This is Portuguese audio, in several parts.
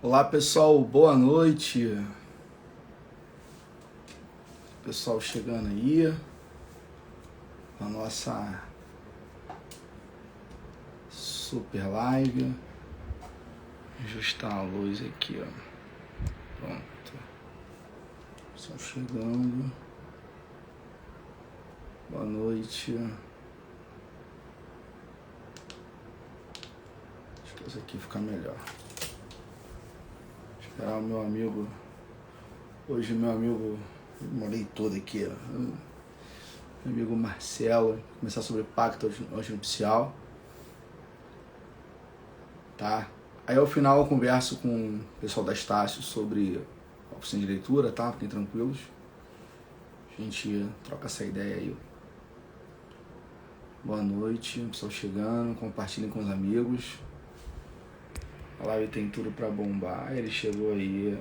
Olá pessoal, boa noite. Pessoal chegando aí, a nossa super live. Ajustar a luz aqui, ó. Pronto. Pessoal chegando. Boa noite. Acho que isso aqui fica melhor. Esperar o meu amigo. Hoje meu amigo, uma leitura aqui, ó. Meu amigo Marcelo, começar sobre pacto antinupcial. Tá? Aí ao final eu converso com o pessoal da Estácio sobre a oficina de leitura, tá? Fiquem tranquilos. A gente troca essa ideia aí. Boa noite, pessoal chegando, compartilhem com os amigos. A live tem tudo pra bombar. Ele chegou aí.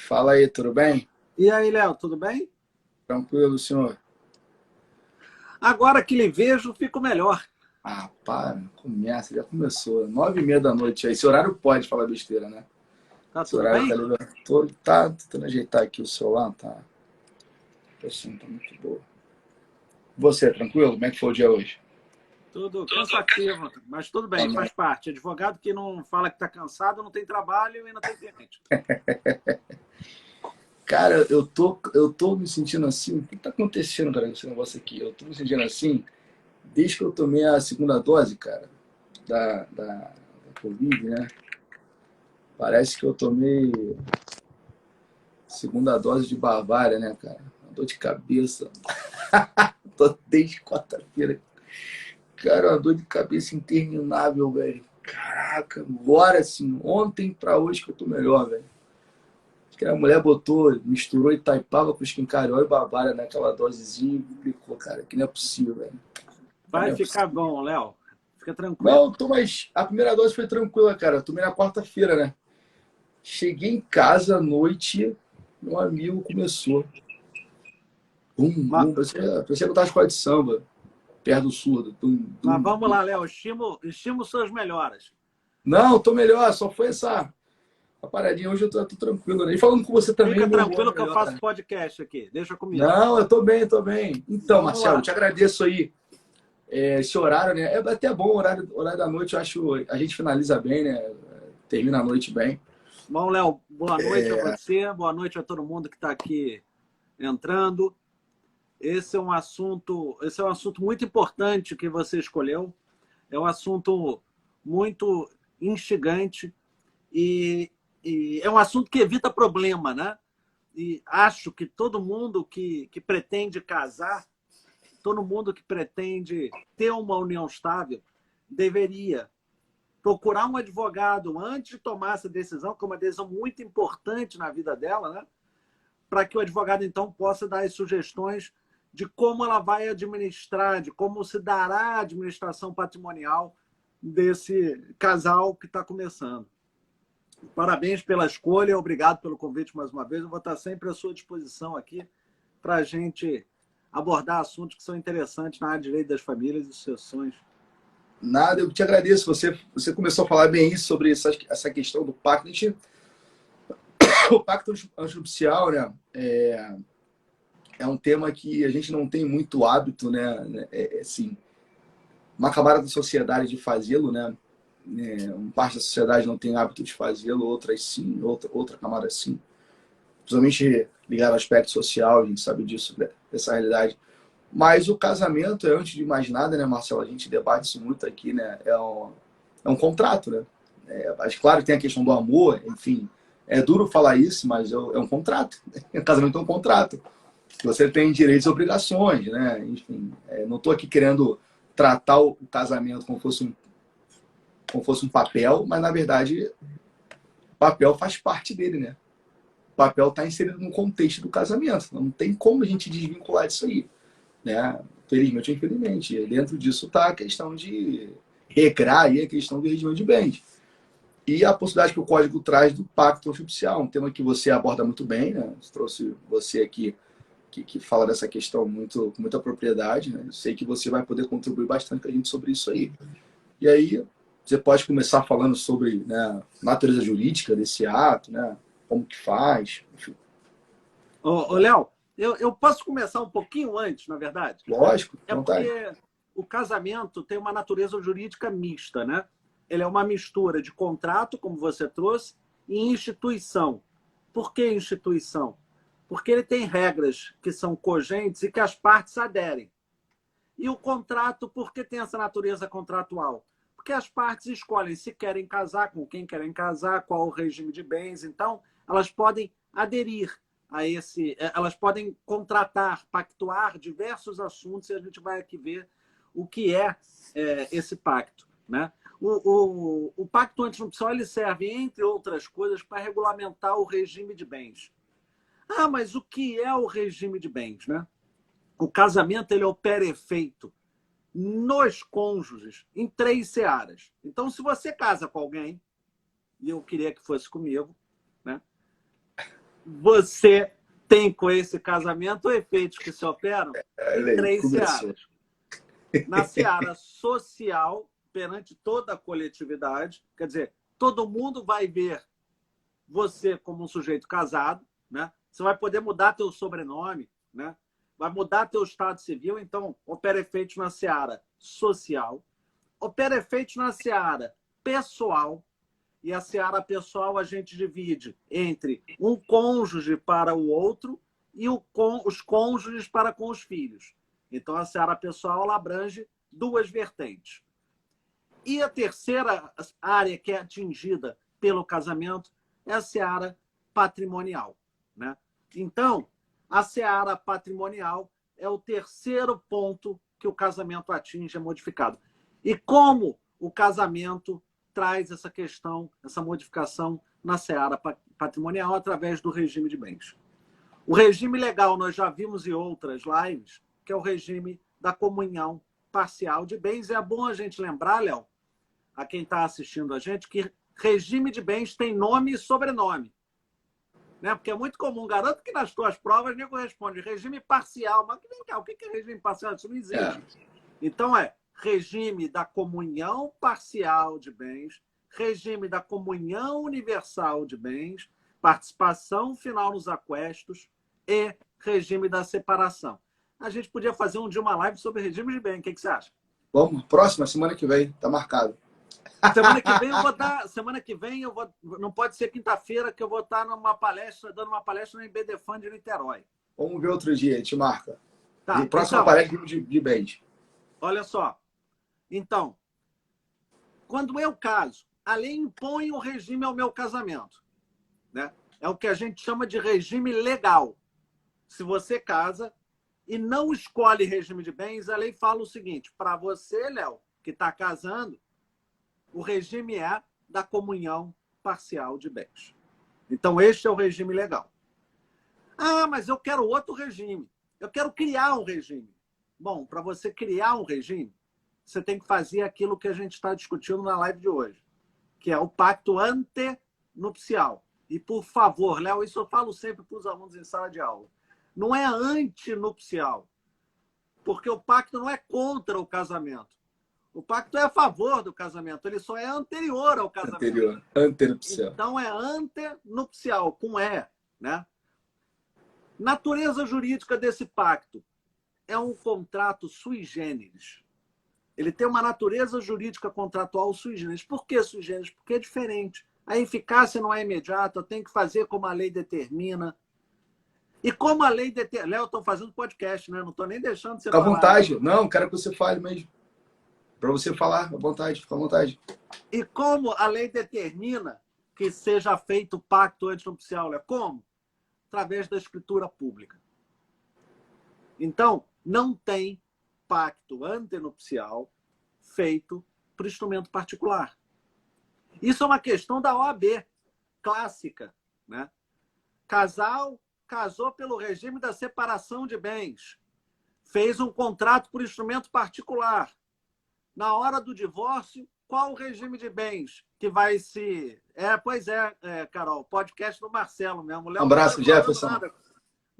Fala aí, tudo bem? E aí, Léo, tudo bem? Tranquilo, senhor? Agora que lhe vejo, fico melhor. Ah, para, começa, já começou. 9h30 da noite aí. Esse horário pode falar besteira, né? Tá Esse tudo horário tá bem? ligado. Tá tentando ajeitar aqui o celular, tá? A pressão tá muito boa. Você, tranquilo? Como é que foi o dia hoje? Tudo cansativo, mas tudo bem, Também. faz parte. Advogado que não fala que está cansado, não tem trabalho e não tem cliente. Cara, eu tô me sentindo assim. O que tá acontecendo, cara, com esse negócio aqui? Eu tô me sentindo assim desde que eu tomei a segunda dose, cara, da Covid, né? Parece que eu tomei segunda dose de Bavária, né, cara? Uma dor de cabeça. Tô desde quarta-feira. Cara, uma dor de cabeça interminável, velho. Caraca, agora sim, ontem pra hoje que eu tô melhor, velho. Que a mulher botou, misturou Itaipava com esquincariol e Bavária naquela dosezinha e aplicou, cara. Que não é possível, velho. Não Vai é ficar possível. bom, Léo. Fica tranquilo. Não, tô mais. A primeira dose foi tranquila, cara. Eu tomei na quarta-feira, né? Cheguei em casa à noite, meu amigo começou. Bum, Mas, bum. Parecia que eu tava escola de samba, perto do surdo. Bum, mas bum, vamos bum. lá, Léo. Estimo suas melhoras. Não, tô melhor, só foi essa a paradinha. Hoje eu tô tranquilo, né? E falando com você também, Fica meu humor é tranquilo que eu melhor, faço né? podcast aqui. Deixa comigo. Não, eu tô bem, tô bem. Então, Vamos Marcelo, lá. te agradeço aí. Esse horário, né? É até bom o horário da noite, eu acho. A gente finaliza bem, né? Termina a noite bem. Bom, Léo, boa noite a você, boa noite a todo mundo que está aqui entrando. Esse é um assunto muito importante que você escolheu. É um assunto muito instigante e, e é um assunto que evita problema, né? E acho que todo mundo que pretende casar, todo mundo que pretende ter uma união estável, deveria procurar um advogado antes de tomar essa decisão, que é uma decisão muito importante na vida dela, né? Para que o advogado, então, possa dar as sugestões de como ela vai administrar, de como se dará a administração patrimonial desse casal que está começando. Parabéns pela escolha, obrigado pelo convite mais uma vez. Eu vou estar sempre à sua disposição aqui para a gente abordar assuntos que são interessantes na área de direito das famílias e sucessões. Nada, eu te agradeço. Você começou a falar bem isso sobre essa questão do pacto. O pacto antinupcial, né? É um tema que a gente não tem muito hábito, né? Assim, uma camada da sociedade de fazê-lo, né? Uma parte da sociedade não tem hábito de fazê-lo, outras sim, outra camada sim. Principalmente ligado ao aspecto social, a gente sabe disso, dessa realidade. Mas o casamento, antes de mais nada, né, Marcelo? A gente debate isso muito aqui, né? É um contrato, né? Mas claro que tem a questão do amor, enfim. É duro falar isso, mas é um contrato. O casamento é um contrato. Você tem direitos e obrigações, né? Enfim, não estou aqui querendo tratar o casamento como fosse um papel, mas na verdade o papel faz parte dele, né? O papel está inserido no contexto do casamento. Não tem como a gente desvincular disso aí, né? Felizmente ou infelizmente. Dentro disso está a questão de regrar aí a questão do regime de bens. E a possibilidade que o Código traz do pacto oficial, um tema que você aborda muito bem, né? Trouxe você aqui que fala dessa questão com muita propriedade, né? Eu sei que você vai poder contribuir bastante com a gente sobre isso aí. E aí, você pode começar falando sobre, né, natureza jurídica desse ato, né? Como que faz, enfim. Ô, Léo, eu posso começar um pouquinho antes, na verdade? Lógico, É vontade. porque o casamento tem uma natureza jurídica mista, né? Ele é uma mistura de contrato, como você trouxe, e instituição. Por que instituição? Porque ele tem regras que são cogentes e que as partes aderem. E o contrato, por que tem essa natureza contratual? Porque as partes escolhem se querem casar, com quem querem casar, qual o regime de bens. Então, elas podem aderir a elas podem contratar, pactuar diversos assuntos e a gente vai aqui ver o que é esse pacto, né? O pacto antinupcial ele serve, entre outras coisas, para regulamentar o regime de bens. Ah, mas o que é o regime de bens, né? O casamento ele opera efeito nos cônjuges em 3 searas. Então, se você casa com alguém, e eu queria que fosse comigo, né? Você tem com esse casamento efeitos que se operam em 3 searas. Na seara social, perante toda a coletividade, quer dizer, todo mundo vai ver você como um sujeito casado, né? Você vai poder mudar teu sobrenome, né? Vai mudar teu estado civil, então opera efeitos na seara social, opera efeitos na seara pessoal, e a seara pessoal a gente divide entre um cônjuge para o outro e os cônjuges para com os filhos. Então, a seara pessoal ela abrange 2 vertentes. E a terceira área que é atingida pelo casamento é a seara patrimonial, né? Então, a seara patrimonial é o terceiro ponto que o casamento atinge, é modificado. E como o casamento traz essa questão, essa modificação na seara patrimonial através do regime de bens. O regime legal nós já vimos em outras lives, que é o regime da comunhão parcial de bens. É bom a gente lembrar, Léo, a quem está assistindo a gente, que regime de bens tem nome e sobrenome. Né? Porque é muito comum, garanto que nas tuas provas nego responde regime parcial. Mas vem cá, o que é regime parcial? Isso não existe. Então é regime da comunhão parcial de bens, regime da comunhão universal de bens, participação final nos aquestos e regime da separação. A gente podia fazer um dia uma live sobre regime de bens. O que você acha? Vamos, próxima, semana que vem, tá marcado. Semana que vem eu vou estar. Semana que vem eu vou. Não pode ser quinta-feira que eu vou estar numa palestra, dando uma palestra no IBDFAN de Niterói. Vamos ver outro dia, a gente marca. Tá, próxima então, palestra de bens. Olha só. Então, quando eu caso, a lei impõe um regime ao meu casamento, né? É o que a gente chama de regime legal. Se você casa e não escolhe regime de bens, a lei fala o seguinte: para você, Léo, que está casando, o regime é da comunhão parcial de bens. Então, este é o regime legal. Ah, mas eu quero outro regime. Eu quero criar um regime. Bom, para você criar um regime, você tem que fazer aquilo que a gente está discutindo na live de hoje, que é o pacto antenupcial. E, por favor, Léo, isso eu falo sempre para os alunos em sala de aula. Não é antinupcial, porque o pacto não é contra o casamento. O pacto é a favor do casamento, ele só é anterior ao casamento. Antenupcial. Então é antenupcial, com E, né? Natureza jurídica desse pacto é um contrato sui generis. Ele tem uma natureza jurídica contratual sui generis. Por que sui generis? Porque é diferente. A eficácia não é imediata, tem que fazer como a lei determina. E como a lei determina... Léo, eu estou fazendo podcast, né? Não estou nem deixando você falar. Fica à vontade. Não, quero que você fale mesmo. Para você falar, à vontade, fica à vontade. E como a lei determina que seja feito o pacto antinupcial, Léo? Como? Através da escritura pública. Então, não tem pacto antenupcial feito por instrumento particular. Isso é uma questão da OAB clássica, né? Casal casou pelo regime da separação de bens, fez um contrato por instrumento particular. Na hora do divórcio, qual o regime de bens que vai se... Pois é, Carol, podcast do Marcelo mesmo. Um abraço, Jefferson.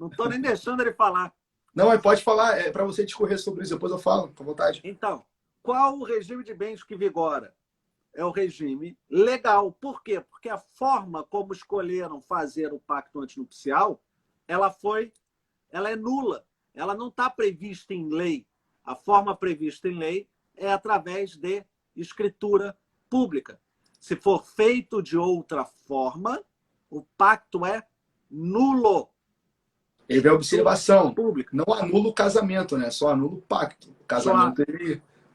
Não estou nem deixando ele falar. Não, mas pode falar, é para você discorrer sobre isso, depois eu falo, com vontade. Então, qual o regime de bens que vigora? É o regime legal. Por quê? Porque a forma como escolheram fazer o pacto antinupcial, ela é nula. Ela não está prevista em lei. A forma prevista em lei é através de escritura pública. Se for feito de outra forma, o pacto é nulo. Ele vem a observação. Pública. Não anula o casamento, né? Só anula o pacto. O casamento,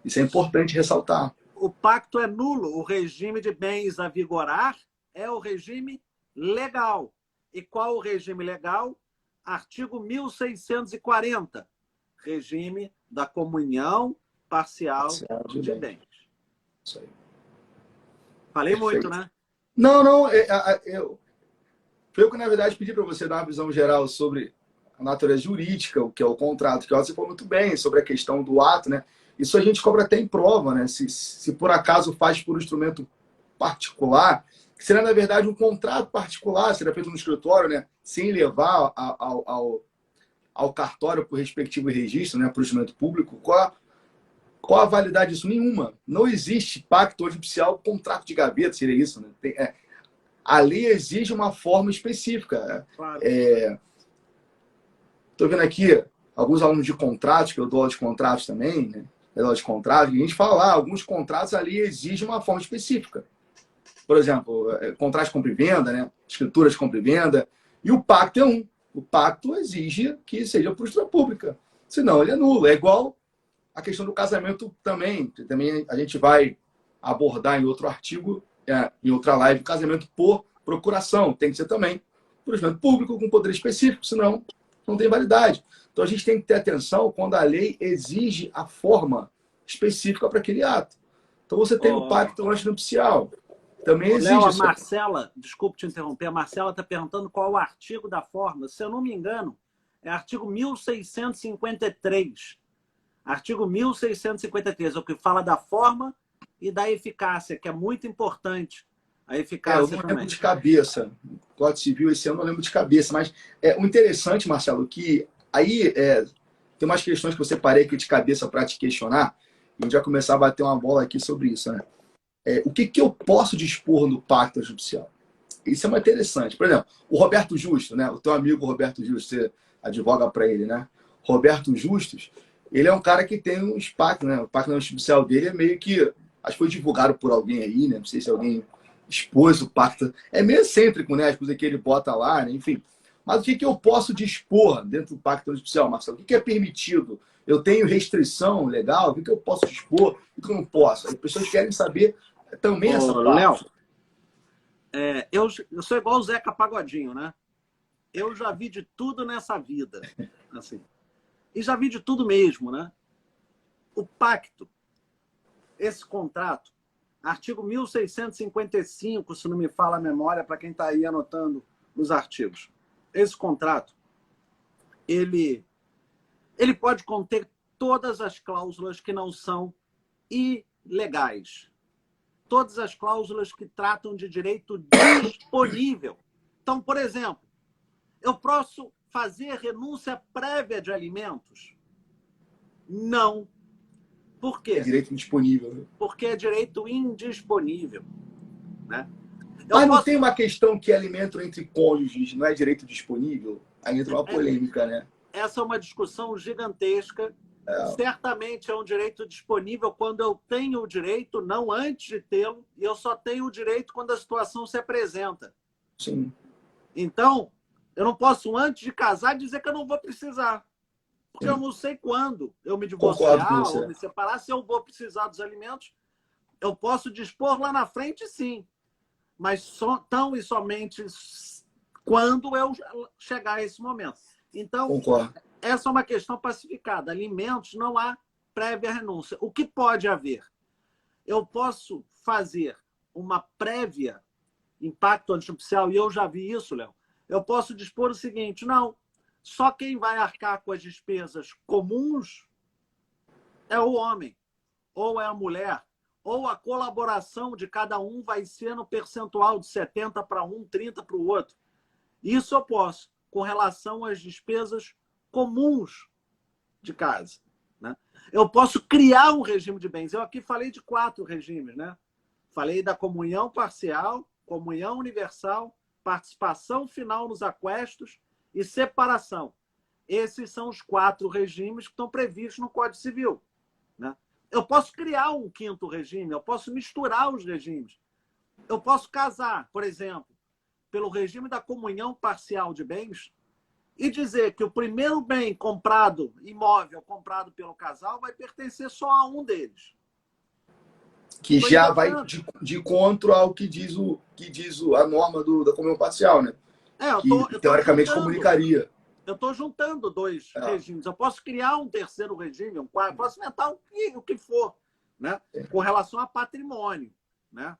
isso é importante ressaltar. O pacto é nulo. O regime de bens a vigorar é o regime legal. E qual o regime legal? Artigo 1640. Regime da comunhão parcial de bens. Isso aí. Falei Perfeito. muito, né? Não. Foi eu que, na verdade, pedi para você dar uma visão geral sobre a natureza jurídica, o que é o contrato, que você falou muito bem sobre a questão do ato, né? Isso a gente cobra até em prova, né? Se por acaso faz por um instrumento particular, que será, na verdade, um contrato particular, será feito no escritório, né? Sem levar ao cartório por respectivo registro, né? Para o instrumento público, qual a validade disso? Nenhuma. Não existe pacto oficial, contrato de gaveta, seria isso, né? A lei exige uma forma específica. Claro. Estou vendo aqui alguns alunos de contratos, que eu dou aula de contratos também, né? Eu dou aula de contratos, e a gente fala lá, alguns contratos ali exigem uma forma específica. Por exemplo, contrato de compra e venda, né? Escritura de compra e venda. E o pacto é um. O pacto exige que seja por estrutura pública. Senão ele é nulo. É igual a questão do casamento também. Também a gente vai abordar em outro artigo, em outra live, casamento por procuração. Tem que ser também por instrumento público com poder específico, senão não tem validade. Então a gente tem que ter atenção quando a lei exige a forma específica para aquele ato. Então você tem o pacto antinupcial. Também exige. Léo, a Marcela, desculpe te interromper, a Marcela está perguntando qual é o artigo da forma. Se eu não me engano, é artigo 1653. Artigo 1653, é o que fala da forma e da eficácia, que é muito importante. A eficácia eu não lembro de cabeça. Código Civil, esse ano eu não lembro de cabeça. Mas o interessante, Marcelo, que aí tem umas questões que eu separei aqui de cabeça para te questionar. E a gente vai começar a bater uma bola aqui sobre isso, né? O que eu posso dispor no pacto judicial? Isso é muito interessante. Por exemplo, o Roberto Justo, né? O teu amigo Roberto Justo, você advoga para ele, né? Roberto Justus, ele é um cara que tem uns pactos, né? O pacto judicial dele é meio que, acho que foi divulgado por alguém aí, né? Não sei se alguém expôs o pacto. É meio excêntrico, né? As coisas que ele bota lá, né? Enfim. Mas o que eu posso dispor dentro do pacto judicial, Marcelo? O que é permitido? Eu tenho restrição legal? O que eu posso dispor? O que eu não posso? As pessoas querem saber também essa parte. Léo, eu sou igual o Zeca Pagodinho, né? Eu já vi de tudo nessa vida. Assim. E já vi de tudo mesmo, né? O pacto, esse contrato, artigo 1655, se não me fala a memória, para quem está aí anotando os artigos. Esse contrato, ele pode conter todas as cláusulas que não são ilegais. Todas as cláusulas que tratam de direito disponível. Então, por exemplo, eu posso fazer renúncia prévia de alimentos? Não. Por quê? É direito indisponível. Porque é direito indisponível. Né? Mas não tem uma questão que alimento entre cônjuges não é direito disponível? Aí entra uma polêmica, né? Essa é uma discussão gigantesca. Certamente é um direito disponível quando eu tenho o direito, não antes de tê-lo, e eu só tenho o direito quando a situação se apresenta. Sim. Então, eu não posso, antes de casar, dizer que eu não vou precisar. Porque eu não sei quando eu me divorciar ou me separar, se eu vou precisar dos alimentos. Eu posso dispor lá na frente, sim. Mas tão e somente quando eu chegar a esse momento. Então, essa é uma questão pacificada. Alimentos, não há prévia renúncia. O que pode haver? Eu posso fazer uma prévia impacto antinupcial, e eu já vi isso, Léo. Eu posso dispor o seguinte, não, só quem vai arcar com as despesas comuns é o homem, ou é a mulher, ou a colaboração de cada um vai ser no percentual de 70 para um, 30 para o outro. Isso eu posso. com relação às despesas comuns de casa, né? Eu posso criar um regime de bens. Eu aqui falei de 4 regimes, né? Falei da comunhão parcial, comunhão universal, participação final nos aquestos e separação. Esses são os 4 regimes que estão previstos no Código Civil, né? Eu posso criar um 5º regime, eu posso misturar os regimes. Eu posso casar, por exemplo, pelo regime da comunhão parcial de bens e dizer que o primeiro bem comprado, imóvel comprado pelo casal, vai pertencer só a um deles. Que já vai de encontro ao que diz, a norma da comunhão parcial, né? Que teoricamente comunicaria. Eu estou juntando 2 regimes. Eu posso criar um 3º regime, um 4º, posso inventar o que for, né? Com relação a patrimônio, né?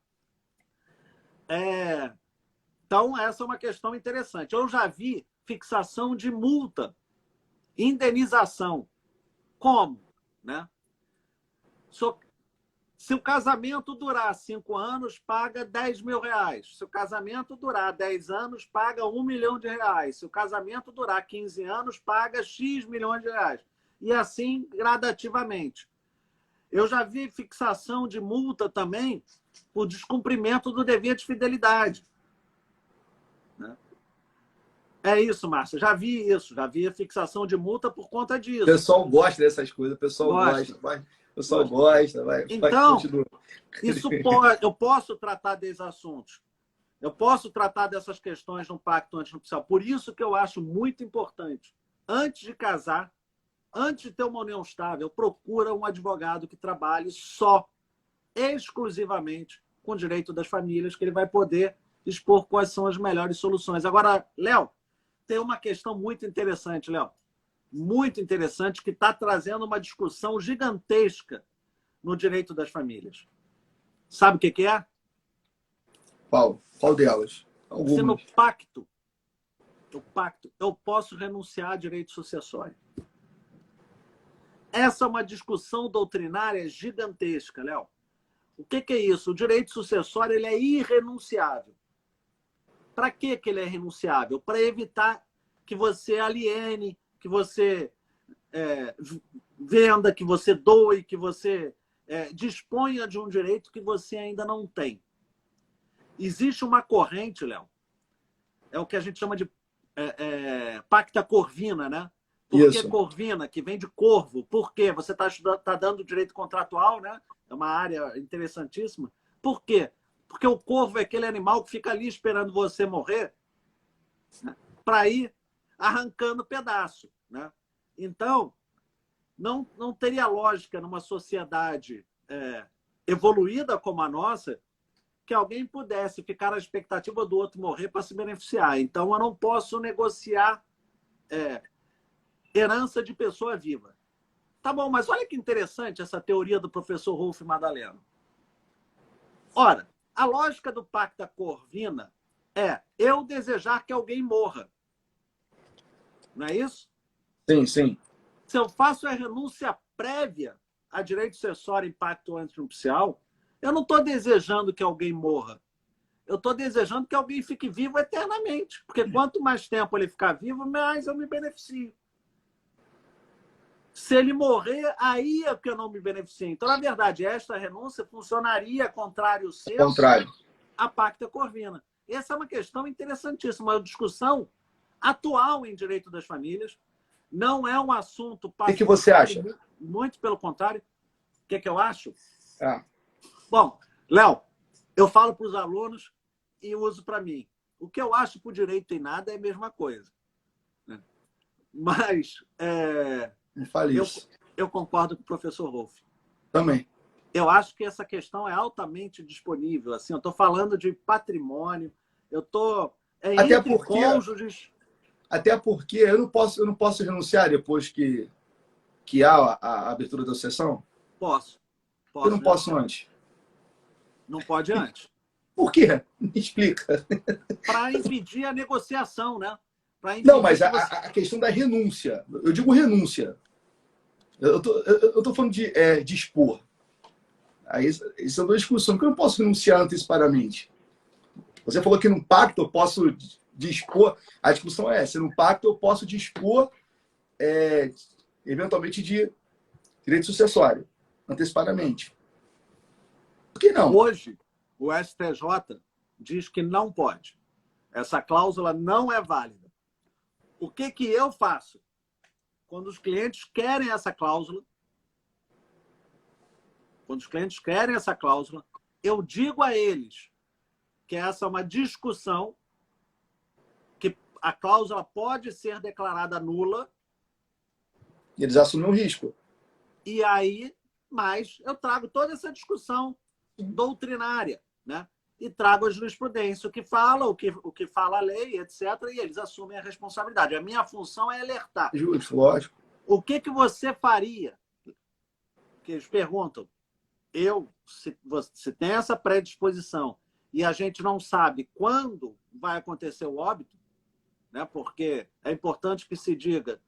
Então, essa é uma questão interessante. Eu já vi fixação de multa, indenização. Como? Né? Se o casamento durar 5 anos, paga 10 mil reais. Se o casamento durar 10 anos, paga 1 milhão de reais. Se o casamento durar 15 anos, paga X milhões de reais. E assim, gradativamente. Eu já vi fixação de multa também por descumprimento do dever de fidelidade. Né? É isso, Márcia. Já vi isso. Já vi a fixação de multa por conta disso. O pessoal gosta dessas coisas. O pessoal gosta. O pessoal gosta. Então, eu posso tratar desses assuntos. Eu posso tratar dessas questões no pacto antinupcial. Por isso que eu acho muito importante, antes de casar, antes de ter uma união estável, procura um advogado que trabalhe exclusivamente com o direito das famílias, que ele vai poder expor quais são as melhores soluções. Agora, Léo, tem uma questão muito interessante, Léo. Muito interessante, que está trazendo uma discussão gigantesca no direito das famílias. Sabe o que é? Qual delas? Se no pacto, eu posso renunciar a direito sucessório. Essa é uma discussão doutrinária gigantesca, Léo. O que é isso? O direito sucessório ele é irrenunciável. Para que ele é irrenunciável? Para evitar que você aliene, que você venda, que você doe, que você disponha de um direito que você ainda não tem. Existe uma corrente, Léo, é o que a gente chama de pacta corvina, né? Por que corvina? Que vem de corvo. Por quê? Você está dando direito contratual, né? É uma área interessantíssima. Por quê? Porque o corvo é aquele animal que fica ali esperando você morrer, né, para ir arrancando pedaço, né? Então, não teria lógica numa sociedade evoluída como a nossa que alguém pudesse ficar à expectativa do outro morrer para se beneficiar. Então, eu não posso negociar herança de pessoa viva. Tá bom, mas olha que interessante essa teoria do professor Rolf Madaleno. Ora, a lógica do pacta corvina é eu desejar que alguém morra. Não é isso? Sim, sim. Se eu faço a renúncia prévia a direito sucessório em pacto antinupcial, eu não estou desejando que alguém morra. Eu estou desejando que alguém fique vivo eternamente. Porque quanto mais tempo ele ficar vivo, mais eu me beneficio. Se ele morrer, aí é que eu não me beneficio. Então, na verdade, esta renúncia funcionaria contrário seu à pacta corvina. Essa é uma questão interessantíssima, uma discussão atual em direito das famílias. Não é um assunto... O que você acha? Muito pelo contrário. O que eu acho? Bom, Léo, eu falo para os alunos e uso para mim. O que eu acho para o direito em nada é a mesma coisa. Né? Mas... Não fale isso. Eu concordo com o professor Rolf. Também. Eu acho que essa questão é altamente disponível. Assim, eu estou falando de patrimônio, eu estou entre cônjuges. Até porque eu não posso renunciar depois que há a abertura da sucessão? Posso. Eu não posso antes. Não pode antes. Por quê? Me explica. Para impedir a negociação, né? Não, mas a questão da renúncia. Eu digo renúncia. Eu tô falando de dispor. Aí, isso é uma discussão, porque eu não posso renunciar antecipadamente. Você falou que no pacto eu posso dispor. A discussão é se no pacto eu posso dispor, eventualmente, de direito sucessório, antecipadamente. Por que não? Hoje, o STJ diz que não pode. Essa cláusula não é válida. O que eu faço? Quando os clientes querem essa cláusula, eu digo a eles que essa é uma discussão, que a cláusula pode ser declarada nula. E eles assumem o risco. E aí, mas eu trago toda essa discussão doutrinária, né? E trago a jurisprudência, o que fala, o que fala a lei, etc. E eles assumem a responsabilidade. A minha função é alertar. Justo, lógico. O que você faria? Que eles perguntam. Se tem essa predisposição e a gente não sabe quando vai acontecer o óbito, né? Porque é importante que se diga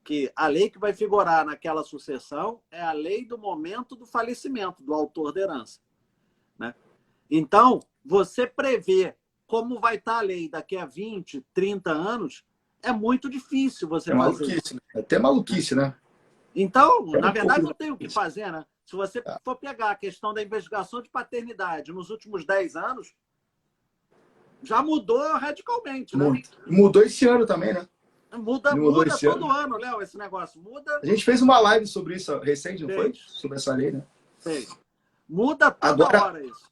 que a lei que vai vigorar naquela sucessão é a lei do momento do falecimento do autor da herança, né? Então, você prever como vai estar a lei daqui a 20, 30 anos é muito difícil você fazer. Maluquice, é até maluquice, né? Então, na verdade, não tem o que fazer, né? Se você for pegar a questão da investigação de paternidade nos últimos 10 anos, já mudou radicalmente, né? Mudou esse ano também, né? Muda todo ano, Léo, esse negócio. Muda. A gente fez uma live sobre isso recente, não foi? Sobre essa lei, né? Fez. Muda toda hora isso.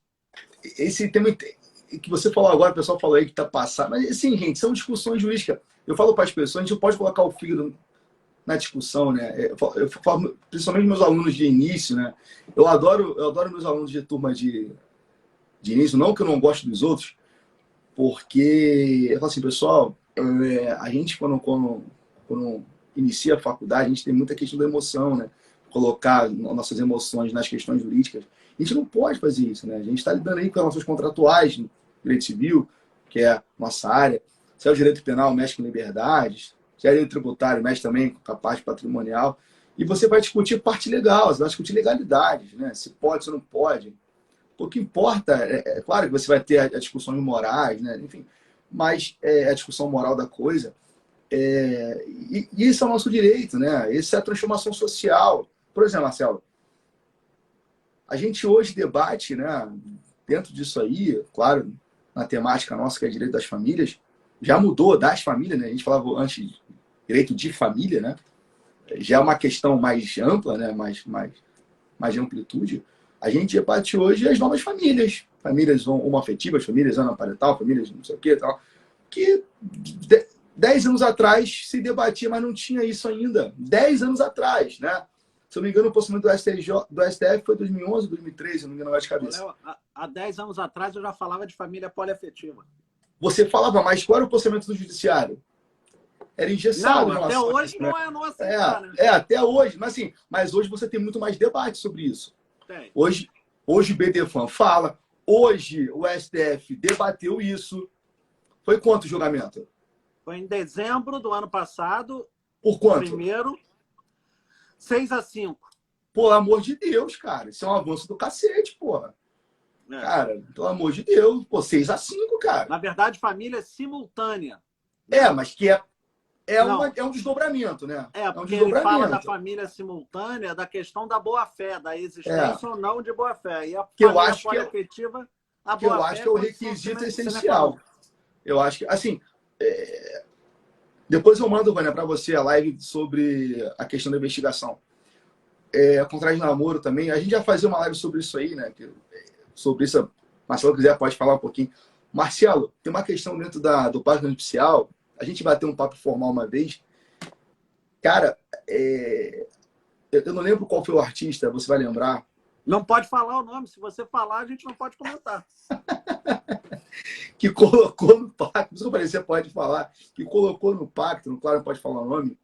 Esse tema que você falou agora, o pessoal falou aí que está passado. Mas, assim, gente, são discussões jurídicas. Eu falo para as pessoas, a gente não pode colocar o fígado na discussão, né? Eu falo, principalmente meus alunos de início, né? Eu adoro meus alunos de turma de início, não que eu não gosto dos outros, porque eu falo assim, pessoal, a gente quando inicia a faculdade, a gente tem muita questão da emoção, né? Colocar nossas emoções nas questões jurídicas. A gente não pode fazer isso, né? A gente está lidando aí com as nossas contratuais no direito civil, que é a nossa área. Se é o direito penal, mexe com liberdades. Se é o direito tributário, mexe também com a parte patrimonial. E você vai discutir parte legal, você vai discutir legalidades, né? Se pode, se não pode. O que importa, claro que você vai ter a discussão morais, né? Enfim, mas a discussão moral da coisa. E isso é o nosso direito, né? Isso é a transformação social. Por exemplo, Marcelo, a gente hoje debate, né, dentro disso aí, claro, na temática nossa, que é direito das famílias, já mudou das famílias, né? A gente falava antes direito de família, né? Já é uma questão mais ampla, né? mais de amplitude. A gente debate hoje as novas famílias. Famílias homoafetivas, famílias anaparental, famílias não sei o que, tal. Que 10 anos atrás se debatia, mas não tinha isso ainda. 10 anos atrás, né? Se eu não me engano, o posicionamento do STF foi 2011, 2013, se eu não me engano, de cabeça. Léo, há 10 anos atrás eu já falava de família poliafetiva. Você falava, mas qual era o posicionamento do judiciário? Era engessado. Não, até hoje não é não aceitar, né? Até hoje. Mas hoje você tem muito mais debate sobre isso. Tem. Hoje o BDFAM fala. Hoje o STF debateu isso. Foi quanto o julgamento? Foi em dezembro do ano passado. Por quanto? Primeiro, 6-5. Pelo amor de Deus, cara. Isso é um avanço do cacete, porra. Cara, pelo amor de Deus. Pô, 6-5, cara. Na verdade, família simultânea. Mas que é um desdobramento, né? Porque ele fala da família simultânea, da questão da boa-fé, da existência ou não de boa-fé. E a família poliafetiva, a boa-fé... Eu acho que é o requisito essencial. Eu acho que, assim... Depois eu mando, Vânia, para você a live sobre a questão da investigação. Contrato de namoro também. A gente já fazia uma live sobre isso aí, né? Sobre isso, Marcelo quiser pode falar um pouquinho. Marcelo, tem uma questão dentro do pacto nupcial. A gente bateu um papo formal uma vez. Cara, eu não lembro qual foi o artista, você vai lembrar. Não pode falar o nome. Se você falar, a gente não pode comentar. Que colocou no pacto, isso que eu falei, você pode falar, que colocou no pacto, claro, não pode falar o nome,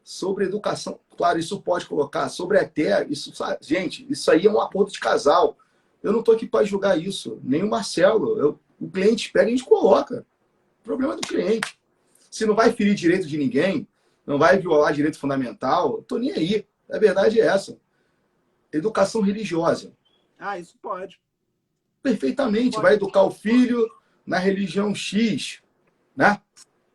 sobre educação. Claro, isso pode colocar. Sobre até, isso, gente, isso aí é um acordo de casal. Eu não estou aqui para julgar isso, nem o Marcelo. O cliente pega e a gente coloca. O problema é do cliente. Se não vai ferir direito de ninguém, não vai violar direito fundamental, estou nem aí. A verdade é essa. Educação religiosa. Isso pode. Perfeitamente. Vai educar o filho na religião X. né?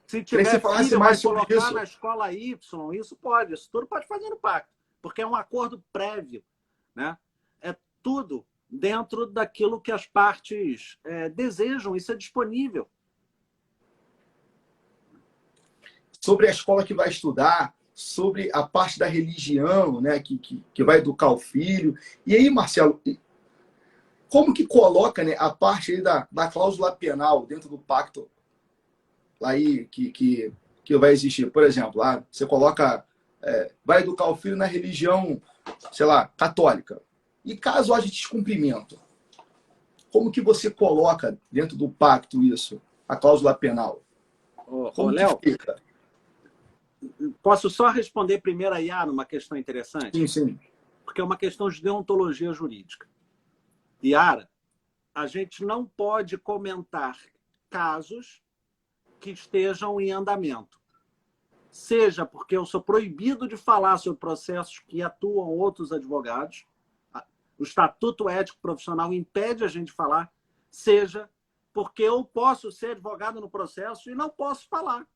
Se Queria que você tiver falasse filho, vai mais sobre colocar isso. na escola Y, isso pode, isso tudo pode fazer no pacto, porque é um acordo prévio, né? É tudo dentro daquilo que as partes desejam, isso é disponível. Sobre a escola que vai estudar, sobre a parte da religião, né, que vai educar o filho. E aí, Marcelo, como que coloca, né, a parte aí da cláusula penal dentro do pacto aí que vai existir? Por exemplo, lá você coloca, vai educar o filho na religião, sei lá, católica. E caso haja descumprimento, como que você coloca dentro do pacto isso, a cláusula penal? Como que Léo, fica? posso só responder primeiro a Iara uma questão interessante? Sim, sim. Porque é uma questão de deontologia jurídica. Iara, a gente não pode comentar casos que estejam em andamento. Seja porque eu sou proibido de falar sobre processos que atuam outros advogados, o Estatuto Ético Profissional impede a gente de falar, seja porque eu posso ser advogado no processo e não posso falar.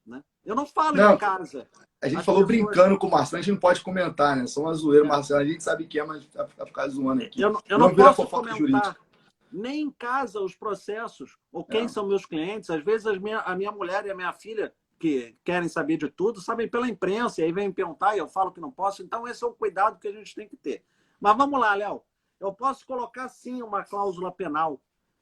Né? Eu não falo Não, em casa. a gente As falou pessoas... brincando com o Marcelo, a gente não pode comentar, né? Só uma zoeira, Marcelo. A gente sabe que é, mas vai ficar zoando aqui. Eu Não não vira posso fofoca comentar jurídica. nem em casa os processos, ou quem são meus clientes. Às vezes a minha mulher e a minha filha, que querem saber de tudo, sabem pela imprensa, e aí vêm me perguntar e eu falo que não posso. Então, esse é o cuidado que a gente tem que ter. Mas vamos lá, Léo. Eu posso colocar, sim, uma cláusula penal,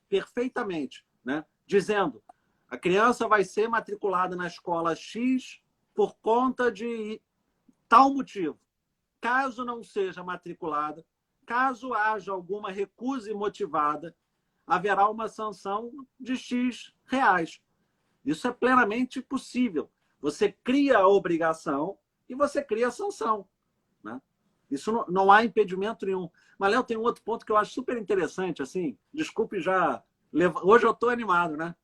perfeitamente, né? Dizendo a criança vai ser matriculada na escola X por conta de tal motivo. Caso não seja matriculada, caso haja alguma recusa motivada, haverá uma sanção de X reais. Isso é plenamente possível. Você cria a obrigação e você cria a sanção. Né? Isso não há impedimento nenhum. Mas, Léo, tem um outro ponto que eu acho super interessante. Assim, desculpe já... Hoje eu estou animado, né?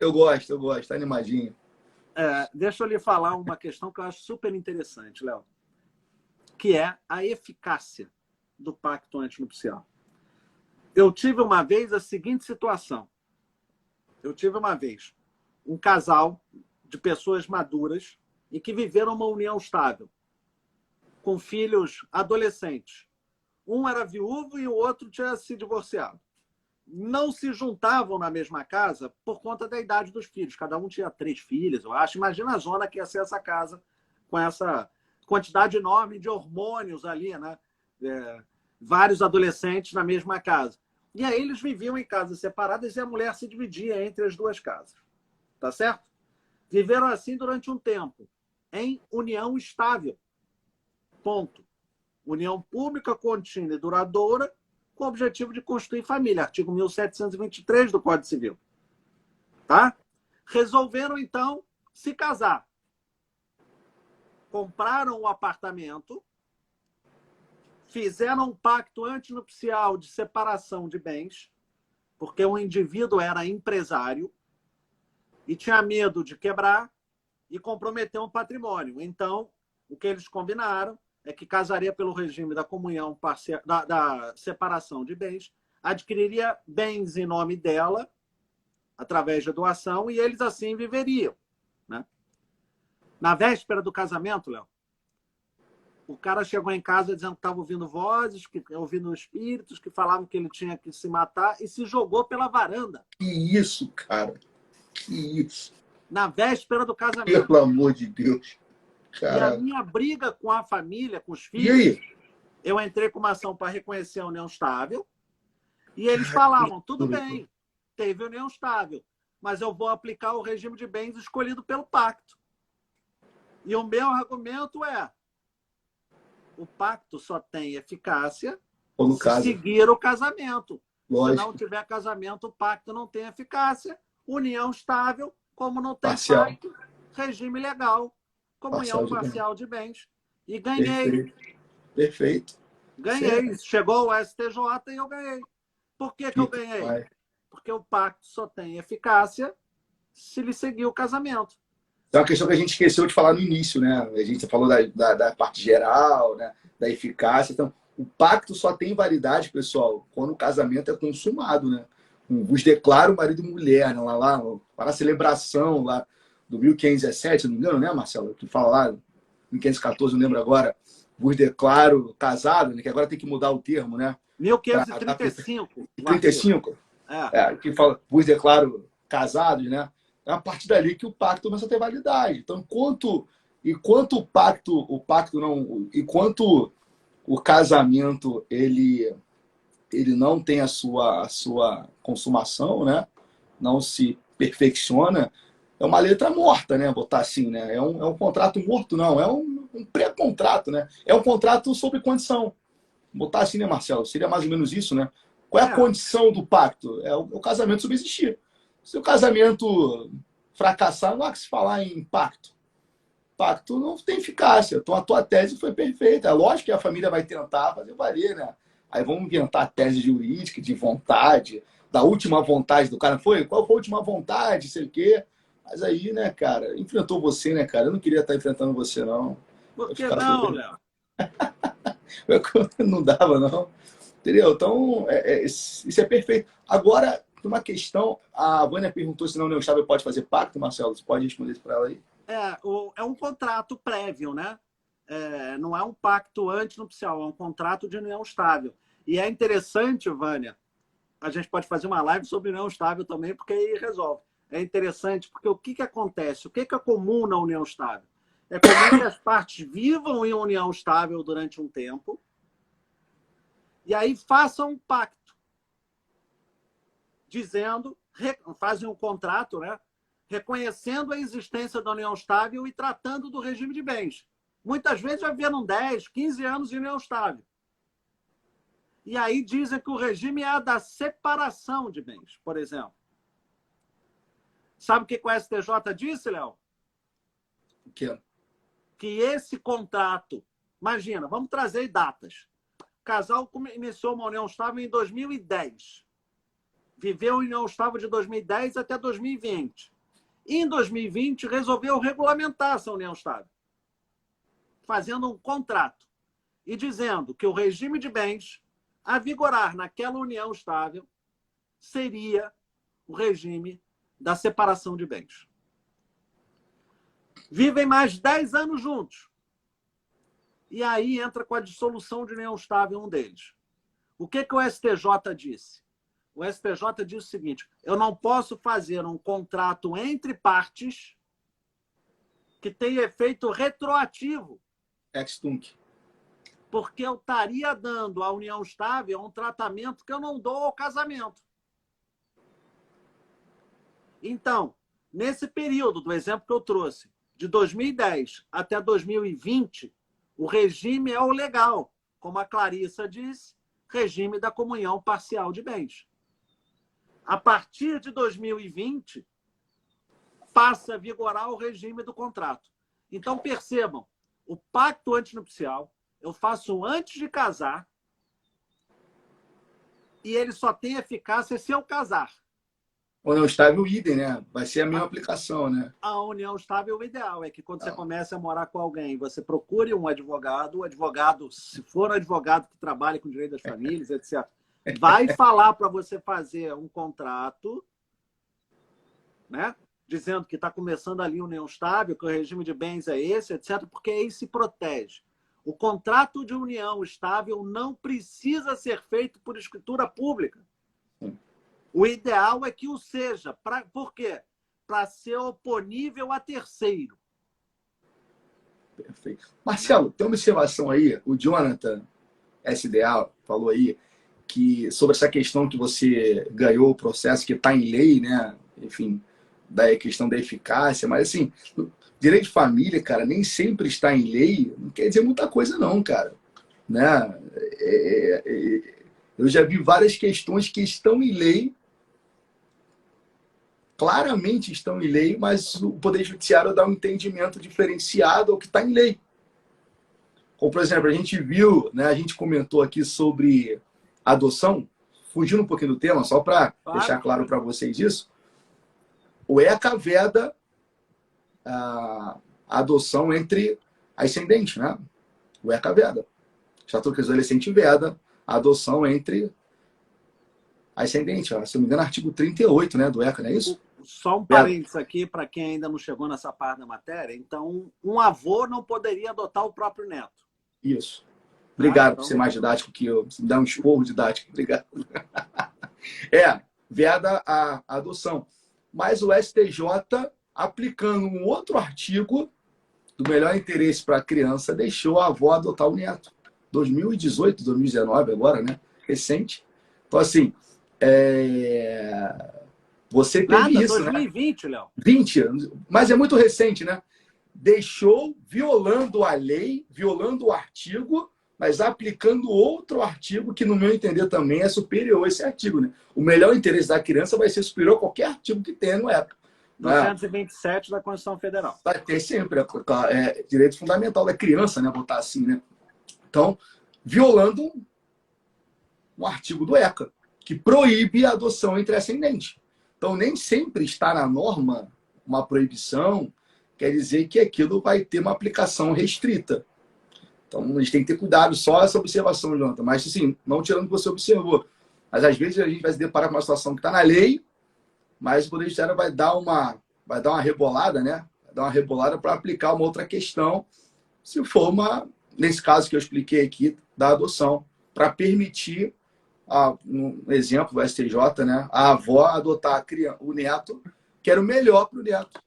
Eu gosto, tá animadinho. Deixa eu lhe falar uma questão que eu acho super interessante, Léo, que é a eficácia do pacto antinupcial. Eu tive uma vez a seguinte situação. Eu tive uma vez um casal de pessoas maduras e que viveram uma união estável, com filhos adolescentes. Um era viúvo e o outro tinha se divorciado. Não se juntavam na mesma casa por conta da idade dos filhos. Cada um tinha 3 filhos, eu acho. Imagina a zona que ia ser essa casa com essa quantidade enorme de hormônios ali, né? Vários adolescentes na mesma casa. E aí eles viviam em casas separadas e a mulher se dividia entre as duas casas. Tá certo? Viveram assim durante um tempo, em união estável. Ponto. União pública, contínua e duradoura, com o objetivo de constituir família. Artigo 1723 do Código Civil. Tá? Resolveram, então, se casar. Compraram um apartamento, fizeram um pacto antinupcial de separação de bens, porque o indivíduo era empresário e tinha medo de quebrar e comprometer um patrimônio. Então, o que eles combinaram é que casaria pelo regime da comunhão da separação de bens, adquiriria bens em nome dela, através de doação, e eles assim viveriam. Né? Na véspera do casamento, Léo, o cara chegou em casa dizendo que estava ouvindo vozes, ouvindo espíritos, que falavam que ele tinha que se matar, e se jogou pela varanda. Que isso, cara? Que isso? Na véspera do casamento. Pelo amor de Deus. E a minha briga com a família, com os filhos, e aí? Eu entrei com uma ação para reconhecer a união estável, e eles falavam, tudo bem, teve união estável, mas eu vou aplicar o regime de bens escolhido pelo pacto. E o meu argumento é, o pacto só tem eficácia se seguir o casamento. Lógico. Se não tiver casamento, o pacto não tem eficácia. União estável, como não tem pacto, regime legal. Comunhão parcial de bens. E ganhei. Perfeito. Ganhei. Certo. Chegou o STJ e eu ganhei. Por que eu ganhei? Porque o pacto só tem eficácia se lhe seguir o casamento. É uma questão que a gente esqueceu de falar no início, né? A gente falou da parte geral, né? Da eficácia. Então, o pacto só tem validade, pessoal, quando o casamento é consumado, né? vos declaro marido e mulher, né? Lá, para a celebração lá do 1517, se não me engano, né, Marcelo? Que fala lá, 1514, não lembro agora, vos declaro casado, né? Que agora tem que mudar o termo, né? 1535, o artigo. 35, que fala, vos declaro casados, né? É a partir dali que o pacto começa a ter validade. Então, enquanto o casamento ele não tem a sua consumação, né? Não se perfecciona, é uma letra morta, né? Botar assim, né? É um contrato morto, não. É um pré-contrato, né? É um contrato sob condição. Botar assim, né, Marcelo? Seria mais ou menos isso, né? Qual é a condição do pacto? É o casamento subsistir. Se o casamento fracassar, não há que se falar em pacto. Pacto não tem eficácia. Então, a tua tese foi perfeita. É lógico que a família vai tentar fazer valer, né? Aí vamos inventar a tese jurídica, de vontade, da última vontade do cara. Qual foi a última vontade, sei o quê. Mas aí, né, cara, enfrentou você, né, cara? Eu não queria estar enfrentando você, não. Por que não, Léo? Não dava, não. Entendeu? Então, isso é perfeito. Agora, uma questão, a Vânia perguntou se não, o União Estável pode fazer pacto, Marcelo. Você pode responder isso para ela aí? É um contrato prévio, né? Não é um pacto antinupcial, é um contrato de união estável. E é interessante, Vânia, a gente pode fazer uma live sobre união estável também, porque aí resolve. É interessante, porque o que acontece? O que é comum na união estável? É comum que as partes vivam em união estável durante um tempo e aí façam um pacto, dizendo, fazem um contrato, né? Reconhecendo a existência da união estável e tratando do regime de bens. Muitas vezes já viram 10, 15 anos de união estável. E aí dizem que o regime é a da separação de bens, por exemplo. Sabe o que o STJ disse, Léo? O quê? Que esse contrato... Imagina, vamos trazer datas. O casal iniciou uma união estável em 2010. Viveu a união estável de 2010 até 2020. E em 2020 resolveu regulamentar essa união estável, fazendo um contrato e dizendo que o regime de bens a vigorar naquela união estável seria o regime da separação de bens. Vivem mais 10 anos juntos. E aí entra com a dissolução de união estável um deles. O que o STJ disse? O STJ disse o seguinte: eu não posso fazer um contrato entre partes que tenha efeito retroativo. Ex-tunc. Porque eu estaria dando à união estável um tratamento que eu não dou ao casamento. Então, nesse período do exemplo que eu trouxe, de 2010 até 2020, o regime é o legal, como a Clarissa disse, regime da comunhão parcial de bens. A partir de 2020, passa a vigorar o regime do contrato. Então, percebam, o pacto antinupcial eu faço antes de casar e ele só tem eficácia se eu casar. União estável, idem, né? Vai ser a mesma aplicação, né? A união estável, o ideal é que quando você começa a morar com alguém, você procure um advogado, o advogado, se for um advogado que trabalha com direito das famílias, etc., vai falar para você fazer um contrato, né? Dizendo que está começando ali uma união estável, que o regime de bens é esse, etc., porque aí se protege. O contrato de união estável não precisa ser feito por escritura pública. O ideal é que o seja. Por quê? Para ser oponível a terceiro. Perfeito. Marcelo, tem uma observação aí. O Jonathan SDA falou aí que sobre essa questão que você ganhou o processo que está em lei, né? Enfim, da questão da eficácia, mas assim, direito de família, cara, nem sempre está em lei, não quer dizer muita coisa não, cara. Né? Eu já vi várias questões que estão em lei, claramente estão em lei, mas o Poder Judiciário dá um entendimento diferenciado ao que está em lei. Como, por exemplo, a gente viu, né, a gente comentou aqui sobre adoção, fugindo um pouquinho do tema, só para deixar claro para vocês isso, o ECA veda a adoção entre ascendentes, né? O ECA veda. O Estatuto Adolescente veda a adoção entre ascendente, ó, se não me engano, artigo 38, né, do ECA, não é isso? Só um parênteses aqui, para quem ainda não chegou nessa parte da matéria. Então, um avô não poderia adotar o próprio neto. Isso. Tá? Obrigado Então, por ser mais didático que eu. Você me dá um esporro didático. Obrigado. Veda a adoção. Mas o STJ, aplicando um outro artigo do melhor interesse para a criança, deixou a avó adotar o neto. 2018, 2019 agora, né? Recente. Então, assim, você teve nada, isso, 2020, né? Léo. 20 anos. Mas é muito recente, né? Deixou, violando a lei, violando o artigo, mas aplicando outro artigo que, no meu entender, também é superior a esse artigo, né? O melhor interesse da criança vai ser superior a qualquer artigo que tenha no ECA. 227 da Constituição Federal. Vai ter sempre, direito fundamental da criança, né? Botar assim, né? Então, violando um artigo do ECA, que proíbe a adoção entre ascendentes. Então, nem sempre está na norma uma proibição, quer dizer que aquilo vai ter uma aplicação restrita. Então, a gente tem que ter cuidado só essa observação, Jonathan. Mas, assim, não tirando o que você observou. Mas, às vezes, a gente vai se deparar com uma situação que está na lei, mas o Poder Judiciário vai dar uma rebolada, né? Vai dar uma rebolada para aplicar uma outra questão, se for nesse caso que eu expliquei aqui, da adoção, para permitir, um exemplo do STJ, né? A avó adotar o neto, que era o melhor para o neto,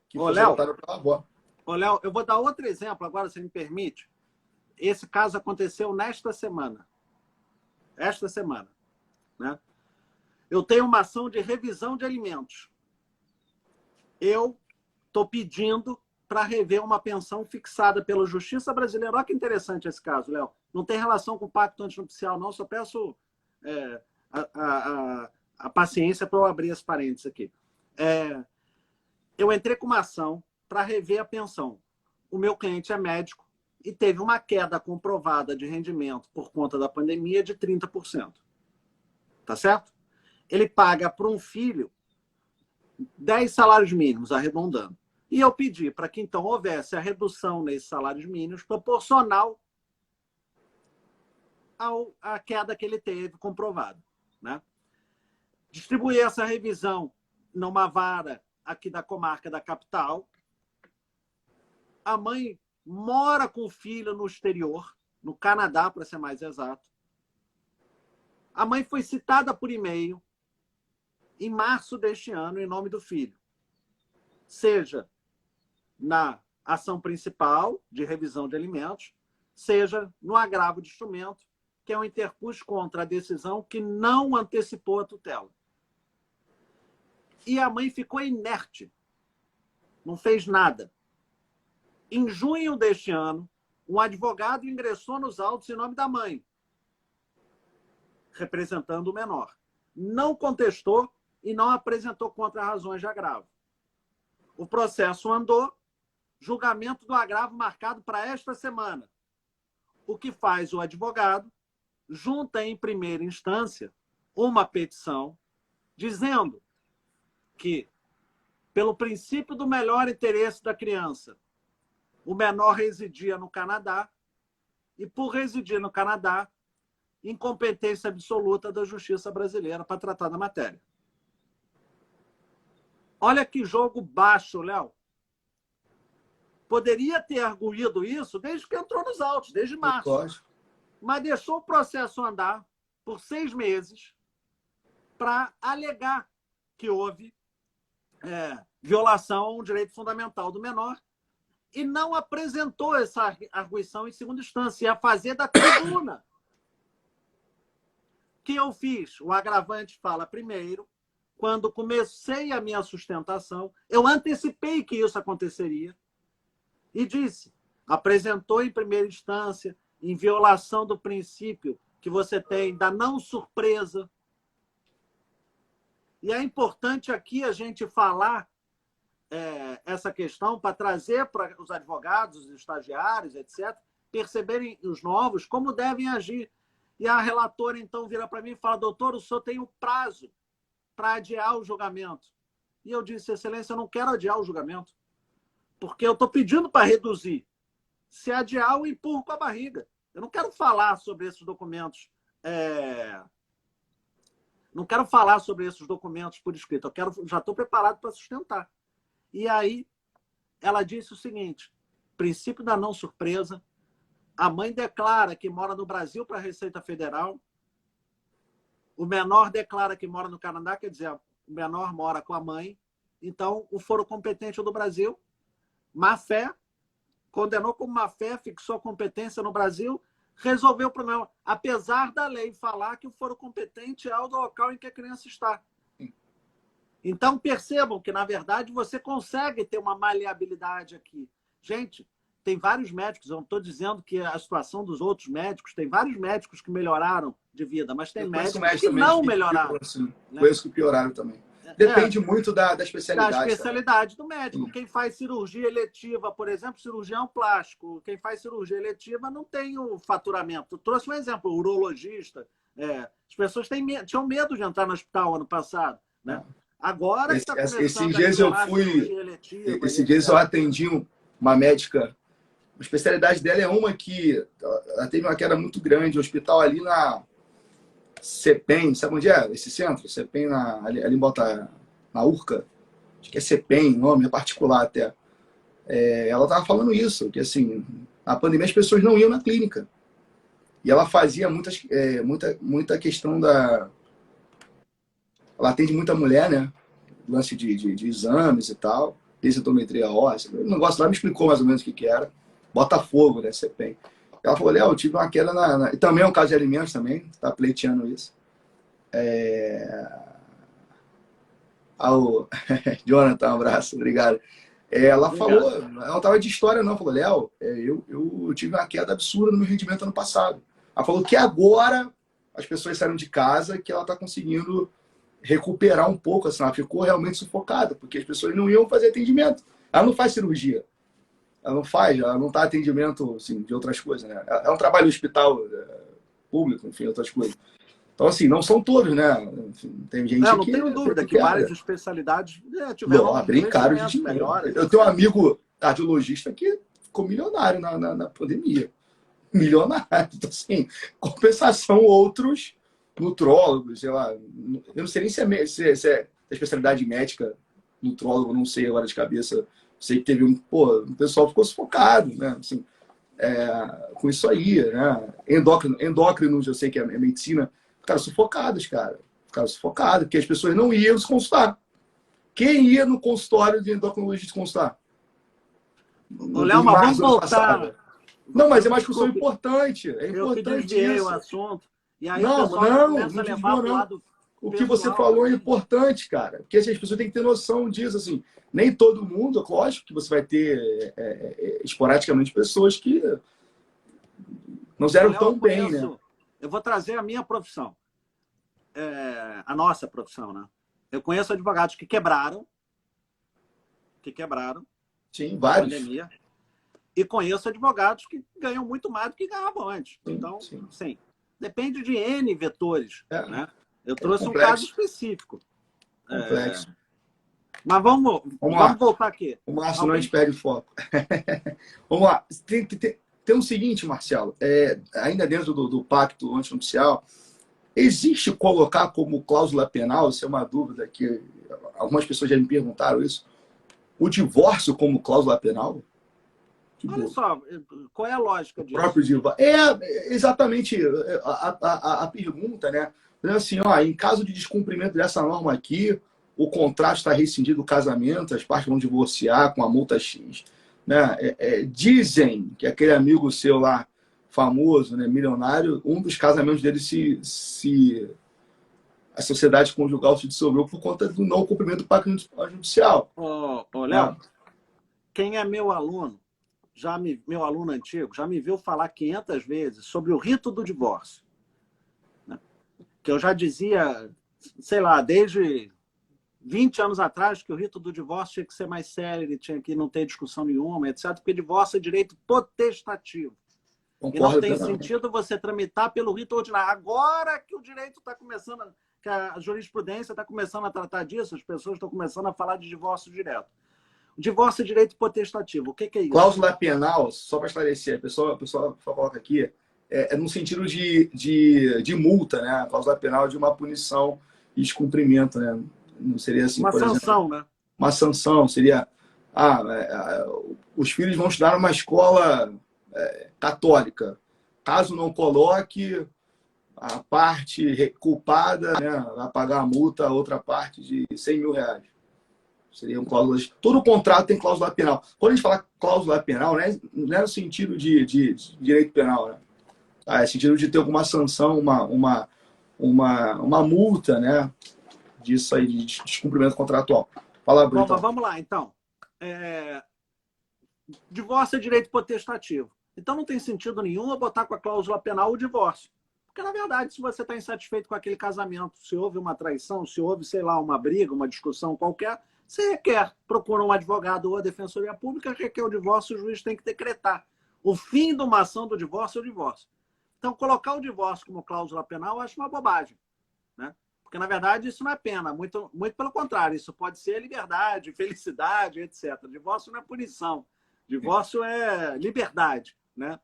que fosse adotado pela avó. Ô, Léo, eu vou dar outro exemplo agora, se me permite. Esse caso aconteceu nesta semana. Esta semana. Né? Eu tenho uma ação de revisão de alimentos. Eu estou pedindo para rever uma pensão fixada pela Justiça Brasileira. Olha que interessante esse caso, Léo. Não tem relação com o pacto antinupcial, não. Só peço a paciência para eu abrir esse parênteses aqui. Eu entrei com uma ação para rever a pensão. O meu cliente é médico e teve uma queda comprovada de rendimento por conta da pandemia de 30%. Tá certo? Ele paga para um filho 10 salários mínimos, arredondando. E eu pedi para que, então, houvesse a redução nesses salários mínimos proporcional à queda que ele teve comprovada. Né? Distribuí essa revisão numa vara aqui da comarca da capital. A mãe mora com o filho no exterior, no Canadá, para ser mais exato. A mãe foi citada por e-mail em março deste ano, em nome do filho. Seja na ação principal de revisão de alimentos, seja no agravo de instrumento, que é o interpus contra a decisão que não antecipou a tutela. E a mãe ficou inerte, não fez nada. Em junho deste ano, um advogado ingressou nos autos em nome da mãe, representando o menor. Não contestou e não apresentou contra-razões de agravo. O processo andou, julgamento do agravo marcado para esta semana. O que faz o advogado? Junta em primeira instância uma petição dizendo que, pelo princípio do melhor interesse da criança, o menor residia no Canadá e, por residir no Canadá, incompetência absoluta da Justiça Brasileira para tratar da matéria. Olha que jogo baixo, Léo. Poderia ter arguído isso desde que entrou nos autos, desde março. Mas deixou o processo andar por 6 meses para alegar que houve violação ao direito fundamental do menor e não apresentou essa arguição em segunda instância, ia fazer da tribuna. O que eu fiz? O agravante fala primeiro. Quando comecei a minha sustentação, eu antecipei que isso aconteceria e disse, apresentou em primeira instância, em violação do princípio que você tem da não surpresa. E é importante aqui a gente falar essa questão para trazer para os advogados, os estagiários, etc., perceberem os novos como devem agir. E a relatora, então, vira para mim e fala, doutor, o senhor tem o prazo para adiar o julgamento. E eu disse, excelência, eu não quero adiar o julgamento, porque eu estou pedindo para reduzir. Se adiar, eu empurro com a barriga. Eu não quero falar sobre esses documentos não quero falar sobre esses documentos por escrito, já estou preparado para sustentar. E aí ela disse o seguinte, princípio da não surpresa, a mãe declara que mora no Brasil para a Receita Federal, o menor declara que mora no Canadá, quer dizer, o menor mora com a mãe, então o foro competente do Brasil, má-fé, condenou como má-fé, fixou a competência no Brasil, resolveu o problema, apesar da lei falar que o foro competente é o do local em que a criança está. Então, percebam que, na verdade, você consegue ter uma maleabilidade aqui. Gente, tem vários médicos, eu não estou dizendo que a situação dos outros médicos, tem vários médicos que melhoraram de vida, mas tem médicos que não melhoraram. Assim, né? Conheço que pioraram também. Depende muito da especialidade. Da especialidade do médico. Quem faz cirurgia eletiva, por exemplo, cirurgião plástico, quem faz cirurgia eletiva não tem o faturamento. Eu trouxe um exemplo, o urologista. As pessoas tinham medo de entrar no hospital ano passado. Né? Agora está começando esses dias eu fui. Esses dias eu atendi uma médica. A especialidade dela é uma que ela teve uma queda muito grande. O hospital ali na CEPEM, sabe onde é esse centro? CEPEM ali em Bota, na Urca. Acho que é CEPEM, nome é particular até. Ela estava falando isso, que assim, na pandemia as pessoas não iam na clínica. E ela fazia muita questão da... Ela atende muita mulher, né? Lance de exames e tal, densitometria óssea. O negócio lá me explicou mais ou menos o que era. Botafogo, né? CEPEM. Ela falou, Léo, eu tive uma queda E também é um caso de alimentos também, tá pleiteando isso. O Jonathan, um abraço, obrigado. Ela falou, ela não estava de história não, falou, Léo, eu tive uma queda absurda no meu rendimento ano passado. Ela falou que agora as pessoas saíram de casa, que ela está conseguindo recuperar um pouco, assim, ela ficou realmente sufocada, porque as pessoas não iam fazer atendimento. Ela não faz cirurgia. Ela não está atendimento assim, de outras coisas, né? É um trabalho em hospital público, enfim, outras coisas. Então, assim, não são todos, né? Enfim, tem gente não tenho dúvida que várias especialidades tiveram bem caro de dinheiro. melhores. Eu tenho um amigo cardiologista que ficou milionário na pandemia. Milionário. Então, assim, compensação, outros nutrólogos, sei lá. Eu não sei nem se é especialidade médica, nutrólogo, não sei agora de cabeça. Sei que teve o pessoal ficou sufocado, né? Assim, com isso aí, né? Endócrinos, eu sei que é medicina, ficaram sufocados, cara. Ficaram sufocados, porque as pessoas não iam se consultar. Quem ia no consultório de endocrinologista consultar? Léo, mas vamos voltar. Não, mas é uma discussão importante. É importante isso. O assunto. E aí não, o pessoal começa a levar para o lado. O que você falou é importante, cara. Porque assim, as pessoas têm que ter noção disso. Assim, nem todo mundo, lógico que você vai ter esporadicamente pessoas que não fizeram tão bem, né? Eu vou trazer a minha profissão. A nossa profissão, né? Eu conheço advogados que quebraram. Sim, vários. Pandemia, e conheço advogados que ganham muito mais do que ganhavam antes. Então, sim, depende de N vetores, né? Eu trouxe um caso específico. Complexo. Mas vamos voltar aqui. O Márcio não a gente perde foco. Vamos lá. Tem o seguinte, Marcelo. Ainda dentro do pacto antinupcial, existe colocar como cláusula penal, isso é uma dúvida que algumas pessoas já me perguntaram isso, o divórcio como cláusula penal? Olha só, qual é a lógica disso? O próprio divórcio. Exatamente a pergunta, né? Assim, em caso de descumprimento dessa norma aqui, o contrato está rescindido do casamento, as partes vão divorciar com a multa X. Né? Dizem que aquele amigo seu lá, famoso, né, milionário, um dos casamentos dele a sociedade conjugal se dissolveu por conta do não cumprimento do pacto judicial. Léo, quem é meu aluno, meu aluno antigo, já me viu falar 500 vezes sobre o rito do divórcio. Né? Que eu já dizia, sei lá, desde 20 anos atrás, que o rito do divórcio tinha que ser mais sério, tinha que não ter discussão nenhuma, etc. Porque divórcio é direito potestativo. Concordo, e não tem sentido você tramitar pelo rito ordinário. Agora que o direito está começando, que a jurisprudência está começando a tratar disso, as pessoas estão começando a falar de divórcio direto. O divórcio é direito potestativo. O que é isso? Cláusula penal, só para esclarecer, a pessoa coloca aqui, no sentido de multa, né? A cláusula penal é de uma punição e descumprimento, né? Não seria assim, Uma por sanção, exemplo, né? uma sanção, seria os filhos vão estudar numa escola católica. Caso não coloque, a parte culpada, né, vai pagar a multa, a outra parte de R$ 100.000. Seriam cláusulas. Todo contrato tem cláusula penal. Quando a gente fala cláusula penal, né, não é no sentido de direito penal, né? É no sentido de ter alguma sanção, uma multa, né, disso aí, de descumprimento contratual. Fala, Bom, Brunão. mas vamos lá, então. Divórcio é direito potestativo. Então não tem sentido nenhum eu botar com a cláusula penal o divórcio. Porque, na verdade, se você está insatisfeito com aquele casamento, se houve uma traição, se houve, sei lá, uma briga, uma discussão qualquer, você requer, procura um advogado ou a defensoria pública, requer o divórcio, o juiz tem que decretar. O fim de uma ação do divórcio é o divórcio. Então, colocar o divórcio como cláusula penal eu acho uma bobagem, né? Porque, na verdade, isso não é pena, muito, muito pelo contrário, isso pode ser liberdade, felicidade, etc. Divórcio não é punição, divórcio é liberdade, né?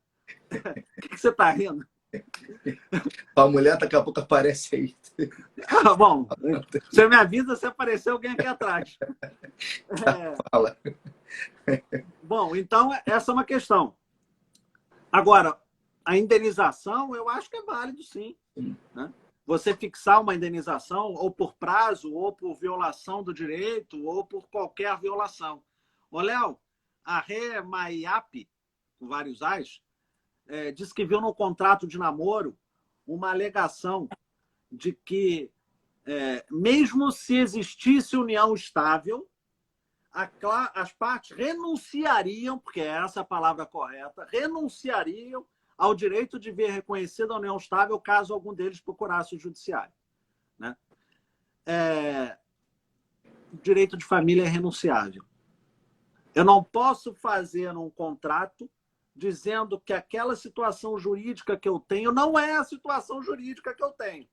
O que você está rindo? A mulher daqui a pouco aparece aí. Bom, você me avisa se aparecer alguém aqui atrás. Fala. Bom, então essa é uma questão. Agora, a indenização eu acho que é válido, sim, né? Você fixar uma indenização ou por prazo, ou por violação do direito, ou por qualquer violação. Ô, Léo, a Rê Maiape, com vários As, diz que viu no contrato de namoro uma alegação de que, mesmo se existisse união estável, as partes renunciariam, porque é essa a palavra correta, renunciariam ao direito de ver reconhecida a união estável caso algum deles procurasse o judiciário, né? O direito de família é renunciável. Eu não posso fazer um contrato dizendo que aquela situação jurídica que eu tenho não é a situação jurídica que eu tenho.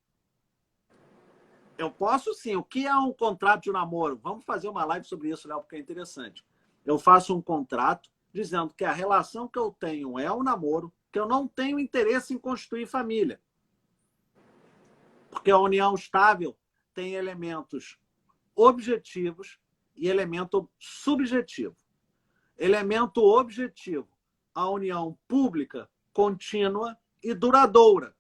Eu posso sim. O que é um contrato de namoro? Vamos fazer uma live sobre isso, Léo, porque é interessante. Eu faço um contrato dizendo que a relação que eu tenho é um namoro, que eu não tenho interesse em constituir família. Porque a união estável tem elementos objetivos e elemento subjetivo. Elemento objetivo, a união pública, contínua e duradoura.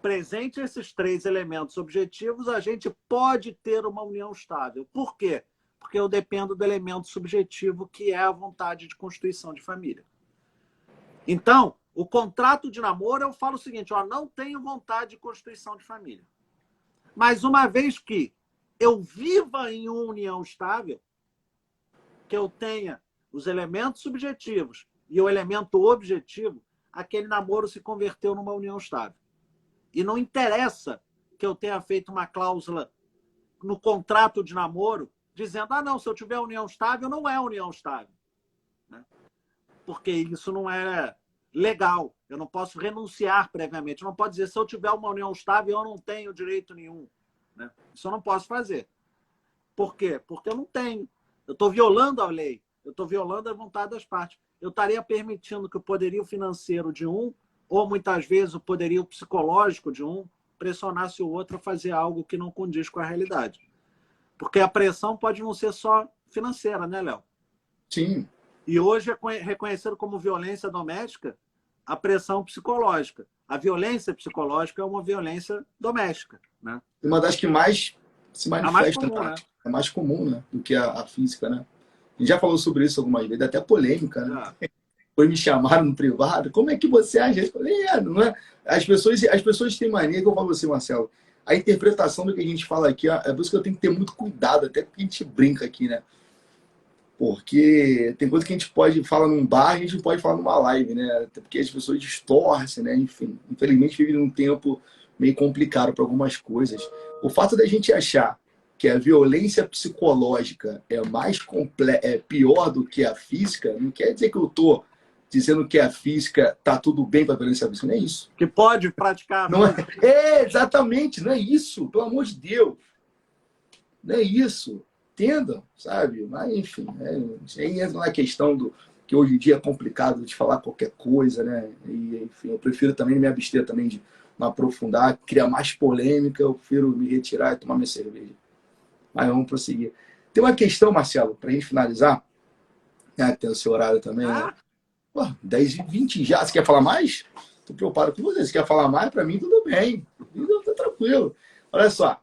Presente esses três elementos objetivos, a gente pode ter uma união estável. Por quê? Porque eu dependo do elemento subjetivo, que é a vontade de constituição de família. Então, o contrato de namoro, eu falo o seguinte, não tenho vontade de constituição de família. Mas uma vez que eu viva em uma união estável, que eu tenha os elementos subjetivos e o elemento objetivo, aquele namoro se converteu numa união estável. E não interessa que eu tenha feito uma cláusula no contrato de namoro dizendo, não, se eu tiver união estável, não é união estável, né? Porque isso não é legal. Eu não posso renunciar previamente. Eu não posso dizer, se eu tiver uma união estável, eu não tenho direito nenhum, né? Isso eu não posso fazer. Por quê? Porque eu não tenho. Eu estou violando a lei. Eu estou violando a vontade das partes. Eu estaria permitindo que o poderio financeiro de um, ou muitas vezes o poderio psicológico de um, pressionasse o outro a fazer algo que não condiz com a realidade. Porque a pressão pode não ser só financeira, né, Léo? Sim. E hoje é reconhecido como violência doméstica a pressão psicológica. A violência psicológica é uma violência doméstica, né? Uma das que mais se manifesta, comum, né? É mais comum, né, do que a física, né? A gente já falou sobre isso algumas vezes, até polêmica, né? Depois me chamaram no privado, como é que você acha? Eu falei, não é? As pessoas têm mania, que eu falo assim, Marcelo, a interpretação do que a gente fala aqui, é por isso que eu tenho que ter muito cuidado, até porque a gente brinca aqui, né? Porque tem coisa que a gente pode falar num bar, a gente pode falar numa live, né? Até porque as pessoas distorcem, né? Enfim, infelizmente vive num tempo meio complicado para algumas coisas. O fato da gente achar que a violência psicológica é pior do que a física, não quer dizer que eu estou dizendo que a física tá tudo bem para a violência física, não é isso. Que pode praticar. Não exatamente, não é isso, pelo amor de Deus. Não é isso. Entendam, sabe? Mas, enfim, aí entra na questão do que hoje em dia é complicado de falar qualquer coisa, né? E, enfim, eu prefiro também me abster também de não aprofundar, criar mais polêmica, eu prefiro me retirar e tomar minha cerveja. Mas vamos prosseguir. Tem uma questão, Marcelo, para a gente finalizar, né? Tem o seu horário também, né? Pô, 10h20 já. Você quer falar mais? Estou preocupado com você. Se quer falar mais, para mim, tudo bem. Tá tranquilo. Olha só.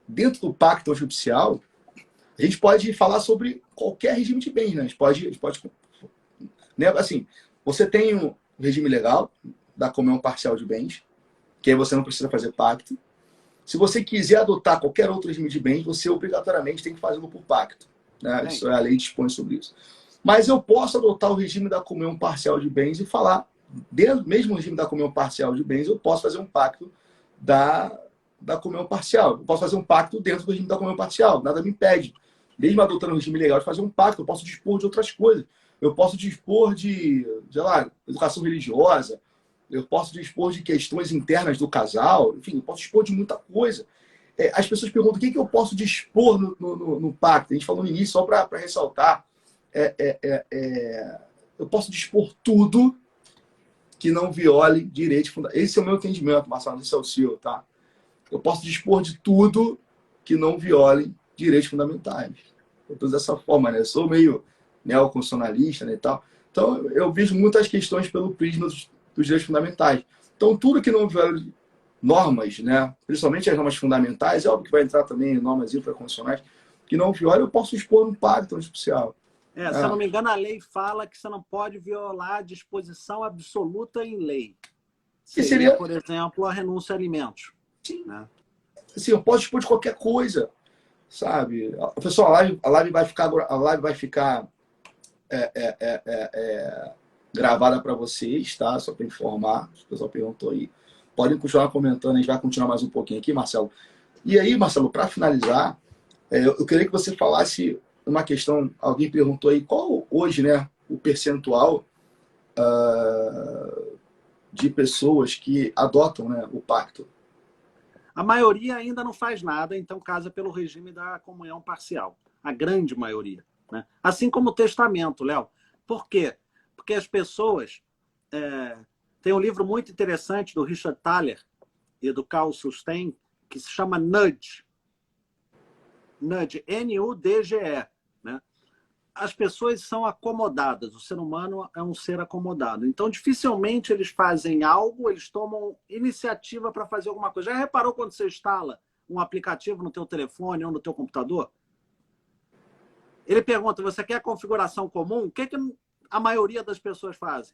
Dentro do pacto judicial, a gente pode falar sobre qualquer regime de bens, né? A gente pode né? Assim, você tem um regime legal da comunhão parcial de bens, que aí você não precisa fazer pacto. Se você quiser adotar qualquer outro regime de bens, você obrigatoriamente tem que fazê-lo por pacto. Né? Isso, a lei dispõe sobre isso. Mas eu posso adotar o regime da comunhão parcial de bens e falar, dentro do mesmo regime da comunhão parcial de bens, eu posso fazer um pacto da comunhão parcial. Eu posso fazer um pacto dentro do regime da comunhão parcial. Nada me impede. Mesmo adotando um regime legal de fazer um pacto, eu posso dispor de outras coisas. Eu posso dispor de, sei lá, educação religiosa. Eu posso dispor de questões internas do casal. Enfim, eu posso dispor de muita coisa. As pessoas perguntam o que eu posso dispor no pacto. A gente falou no início, só para ressaltar. Eu posso dispor tudo que não viole direito fundamental. Esse é o meu entendimento, Marcelo, esse é o seu, tá? Eu posso dispor de tudo que não viole direitos fundamentais. Eu estou dessa forma, né? Eu sou meio neoconstitucionalista, né, e tal. Então, eu vejo muitas questões pelo prisma dos direitos fundamentais. Então, tudo que não viole normas, né, principalmente as normas fundamentais, é óbvio que vai entrar também normas infraconstitucionais, que não viola, eu posso expor no pacto judicial. Se eu não me engano, a lei fala que você não pode violar a disposição absoluta em lei. Seria, por exemplo, a renúncia a alimentos. Sim. Né? Assim, eu posso expor de qualquer coisa, sabe? Pessoal, a live vai ficar gravada para vocês, tá? Só para informar. O pessoal perguntou aí. Podem continuar comentando, a gente vai continuar mais um pouquinho aqui, Marcelo. E aí, Marcelo, para finalizar, eu queria que você falasse uma questão. Alguém perguntou aí qual hoje, né, o percentual de pessoas que adotam, né, o pacto. A maioria ainda não faz nada, então casa pelo regime da comunhão parcial. A grande maioria. Né? Assim como o testamento, Léo. Por quê? Porque as pessoas... Tem um livro muito interessante do Richard Thaler e do Carl Sustein, que se chama Nudge. Nudge, N-U-D-G-E. Né? As pessoas são acomodadas. O ser humano é um ser acomodado. Então, dificilmente eles fazem algo, eles tomam iniciativa para fazer alguma coisa. Já reparou quando você instala um aplicativo no teu telefone ou no teu computador? Ele pergunta, você quer a configuração comum? O que a maioria das pessoas fazem?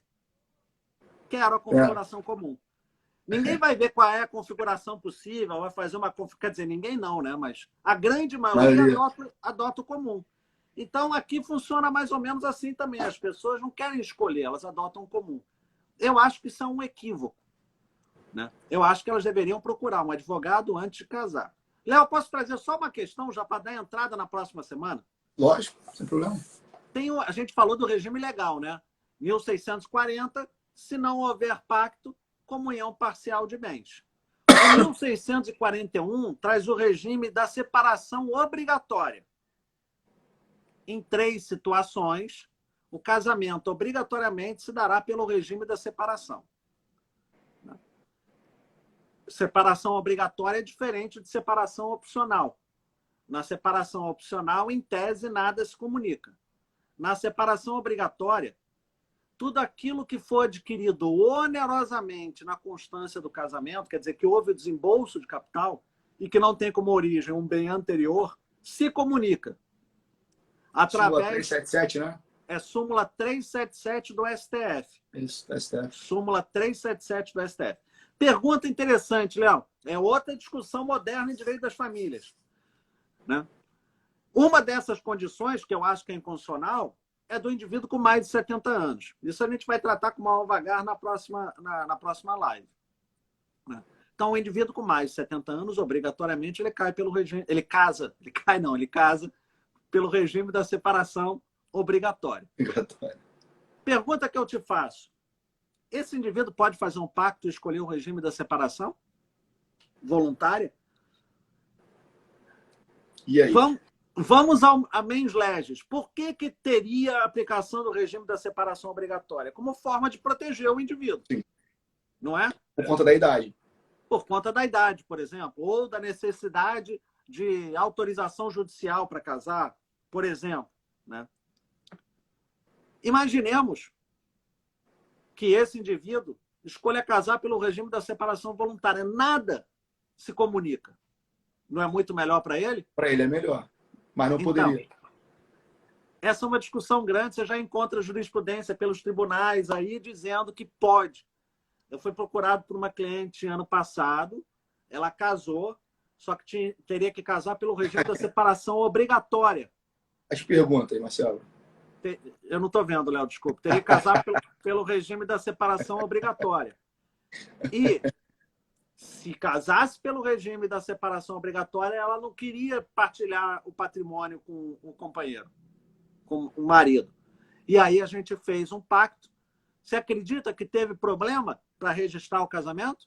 Quero a configuração comum. Ninguém vai ver qual é a configuração possível, vai fazer uma configuração. Quer dizer, ninguém não, né? Mas a grande maioria adota o comum. Então, aqui funciona mais ou menos assim também. As pessoas não querem escolher, elas adotam o comum. Eu acho que isso é um equívoco. Né? Eu acho que elas deveriam procurar um advogado antes de casar. Léo, posso trazer só uma questão já para dar entrada na próxima semana? Lógico, sem problema. A gente falou do regime legal, né? 1640, se não houver pacto, comunhão parcial de bens. O 1641 traz o regime da separação obrigatória. Em 3 situações, o casamento obrigatoriamente se dará pelo regime da separação. Separação obrigatória é diferente de separação opcional. Na separação opcional, em tese, nada se comunica. Na separação obrigatória, tudo aquilo que for adquirido onerosamente na constância do casamento, quer dizer que houve o desembolso de capital e que não tem como origem um bem anterior, se comunica. Através... Súmula 377, né? É súmula 377 do STF. Isso, do STF. Súmula 377 do STF. Pergunta interessante, Léo. É outra discussão moderna em direito das famílias. Né? Uma dessas condições, que eu acho que é inconstitucional, é do indivíduo com mais de 70 anos. Isso a gente vai tratar com maior vagar na próxima live. Né? Então, o indivíduo com mais de 70 anos, obrigatoriamente, ele cai pelo regime... Ele casa pelo regime da separação obrigatória. Pergunta que eu te faço. Esse indivíduo pode fazer um pacto e escolher o regime da separação voluntária? E aí? Vamos a mens legis. Por que teria a aplicação do regime da separação obrigatória? Como forma de proteger o indivíduo, Sim. não é? Por conta da idade. Por conta da idade, por exemplo, ou da necessidade de autorização judicial para casar, por exemplo, né? Imaginemos que esse indivíduo escolha casar pelo regime da separação voluntária. Nada se comunica. Não é muito melhor para ele? Para ele é melhor, mas não poderia. Essa é uma discussão grande. Você já encontra jurisprudência pelos tribunais aí dizendo que pode. Eu fui procurado por uma cliente ano passado, ela casou, só que teria que casar pelo regime da separação obrigatória. As perguntas, Marcelo. Eu não estou vendo, Léo, desculpa. Teria que casar pelo regime da separação obrigatória. E se casasse pelo regime da separação obrigatória, ela não queria partilhar o patrimônio com o companheiro, com o marido. E aí a gente fez um pacto. Você acredita que teve problema para registrar o casamento?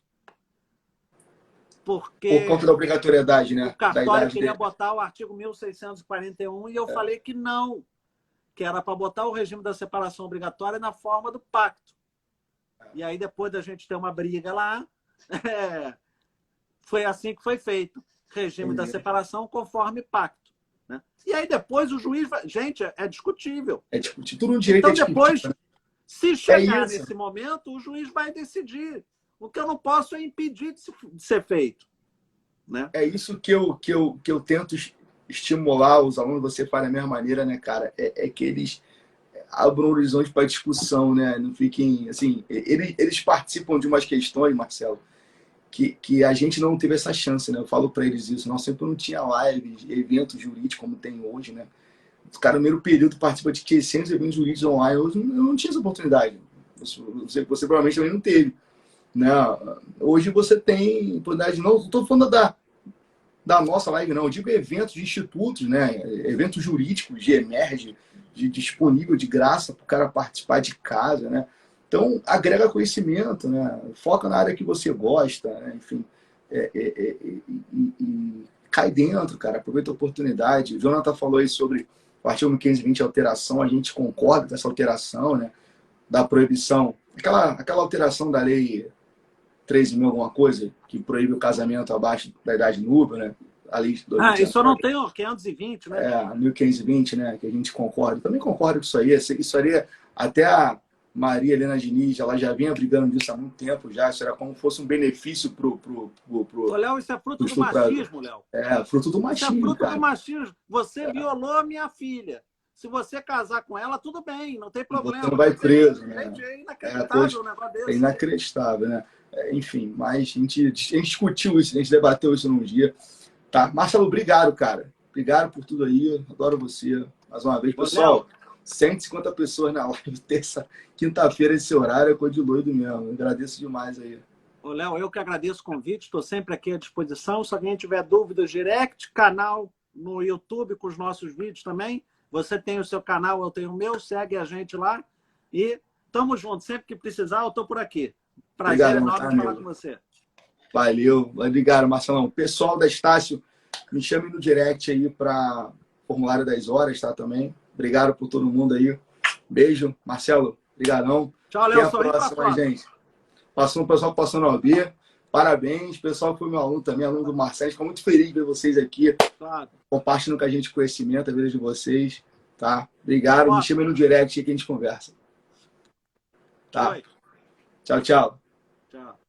Porque por conta da obrigatoriedade, né? O cartório queria botar o artigo 1641 e eu falei que não, que era para botar o regime da separação obrigatória na forma do pacto. E aí, depois da gente ter uma briga lá, foi assim que foi feito. Regime da separação conforme pacto. Né? E aí, depois, o juiz... Gente, é discutível. É discutível. Tudo no direito então, depois, se chegar nesse isso. momento, o juiz vai decidir. O que eu não posso é impedir de ser feito. Né? É isso que eu tento estimular os alunos, você faz da mesma maneira, né, cara? É que eles abram um horizonte para discussão, né? Não fiquem, assim... Eles participam de umas questões, Marcelo, que a gente não teve essa chance, né? Eu falo para eles isso. Nós sempre não tinha lives, eventos jurídicos como tem hoje, né? Os caras no primeiro período participam de 600 eventos jurídicos online. Eu não tinha essa oportunidade. Você provavelmente também não teve. Né? Hoje você tem oportunidade, não estou falando da nossa live, não. Eu digo eventos de institutos, né? Eventos jurídicos de emerge, disponível de graça para o cara participar de casa, né? Então, agrega conhecimento, né? Foca na área que você gosta, né? Enfim, cai dentro, cara. Aproveita a oportunidade. O Jonathan falou aí sobre o artigo 1520, alteração. A gente concorda com essa alteração, né? Da proibição. Aquela alteração da lei 13.000 alguma coisa, que proíbe o casamento abaixo da idade núbil, né? A lei isso eu não tenho 520, né? 1520, né? Que a gente concorda. Também concordo com isso aí. Isso aí, até a Maria Helena Diniz, ela já vinha brigando disso há muito tempo já. Isso era como se fosse um benefício pro Léo, isso é fruto do machismo, Léo. Fruto do machismo, isso é fruto cara. do machismo. Você violou a minha filha. Se você casar com ela, tudo bem, não tem problema. Você não vai preso, né? É inacreditável um negócio desse. É inacreditável, né? Enfim, mas a gente discutiu isso, a gente debateu isso num dia. Tá? Marcelo, obrigado, cara. Obrigado por tudo aí. Adoro você. Mais uma vez. Pessoal, 150 pessoas na live, quinta-feira, esse horário, é coisa de doido mesmo. Eu agradeço demais aí. Ô, Léo, eu que agradeço o convite. Estou sempre aqui à disposição. Se alguém tiver dúvidas, direct, canal no YouTube com os nossos vídeos também. Você tem o seu canal, eu tenho o meu. Segue a gente lá. E tamo junto. Sempre que precisar, eu estou por aqui. Prazer enorme falar com você. Valeu. Obrigado, Marcelão. Pessoal da Estácio, me chame no direct aí para formulário das horas, tá? Também. Obrigado por todo mundo aí. Beijo. Marcelo, obrigadão. Tchau, Léo. Até a próxima, gente. O pessoal passando a OAB. Parabéns. O pessoal que foi meu aluno também, aluno do Marcelo. Fico muito feliz de ver vocês aqui. Claro. Compartilhando com a gente conhecimento, a vida de vocês. Tá? Obrigado. Me chame no direct aí que a gente conversa. Tá? Oi. Tchau, tchau. Tchau.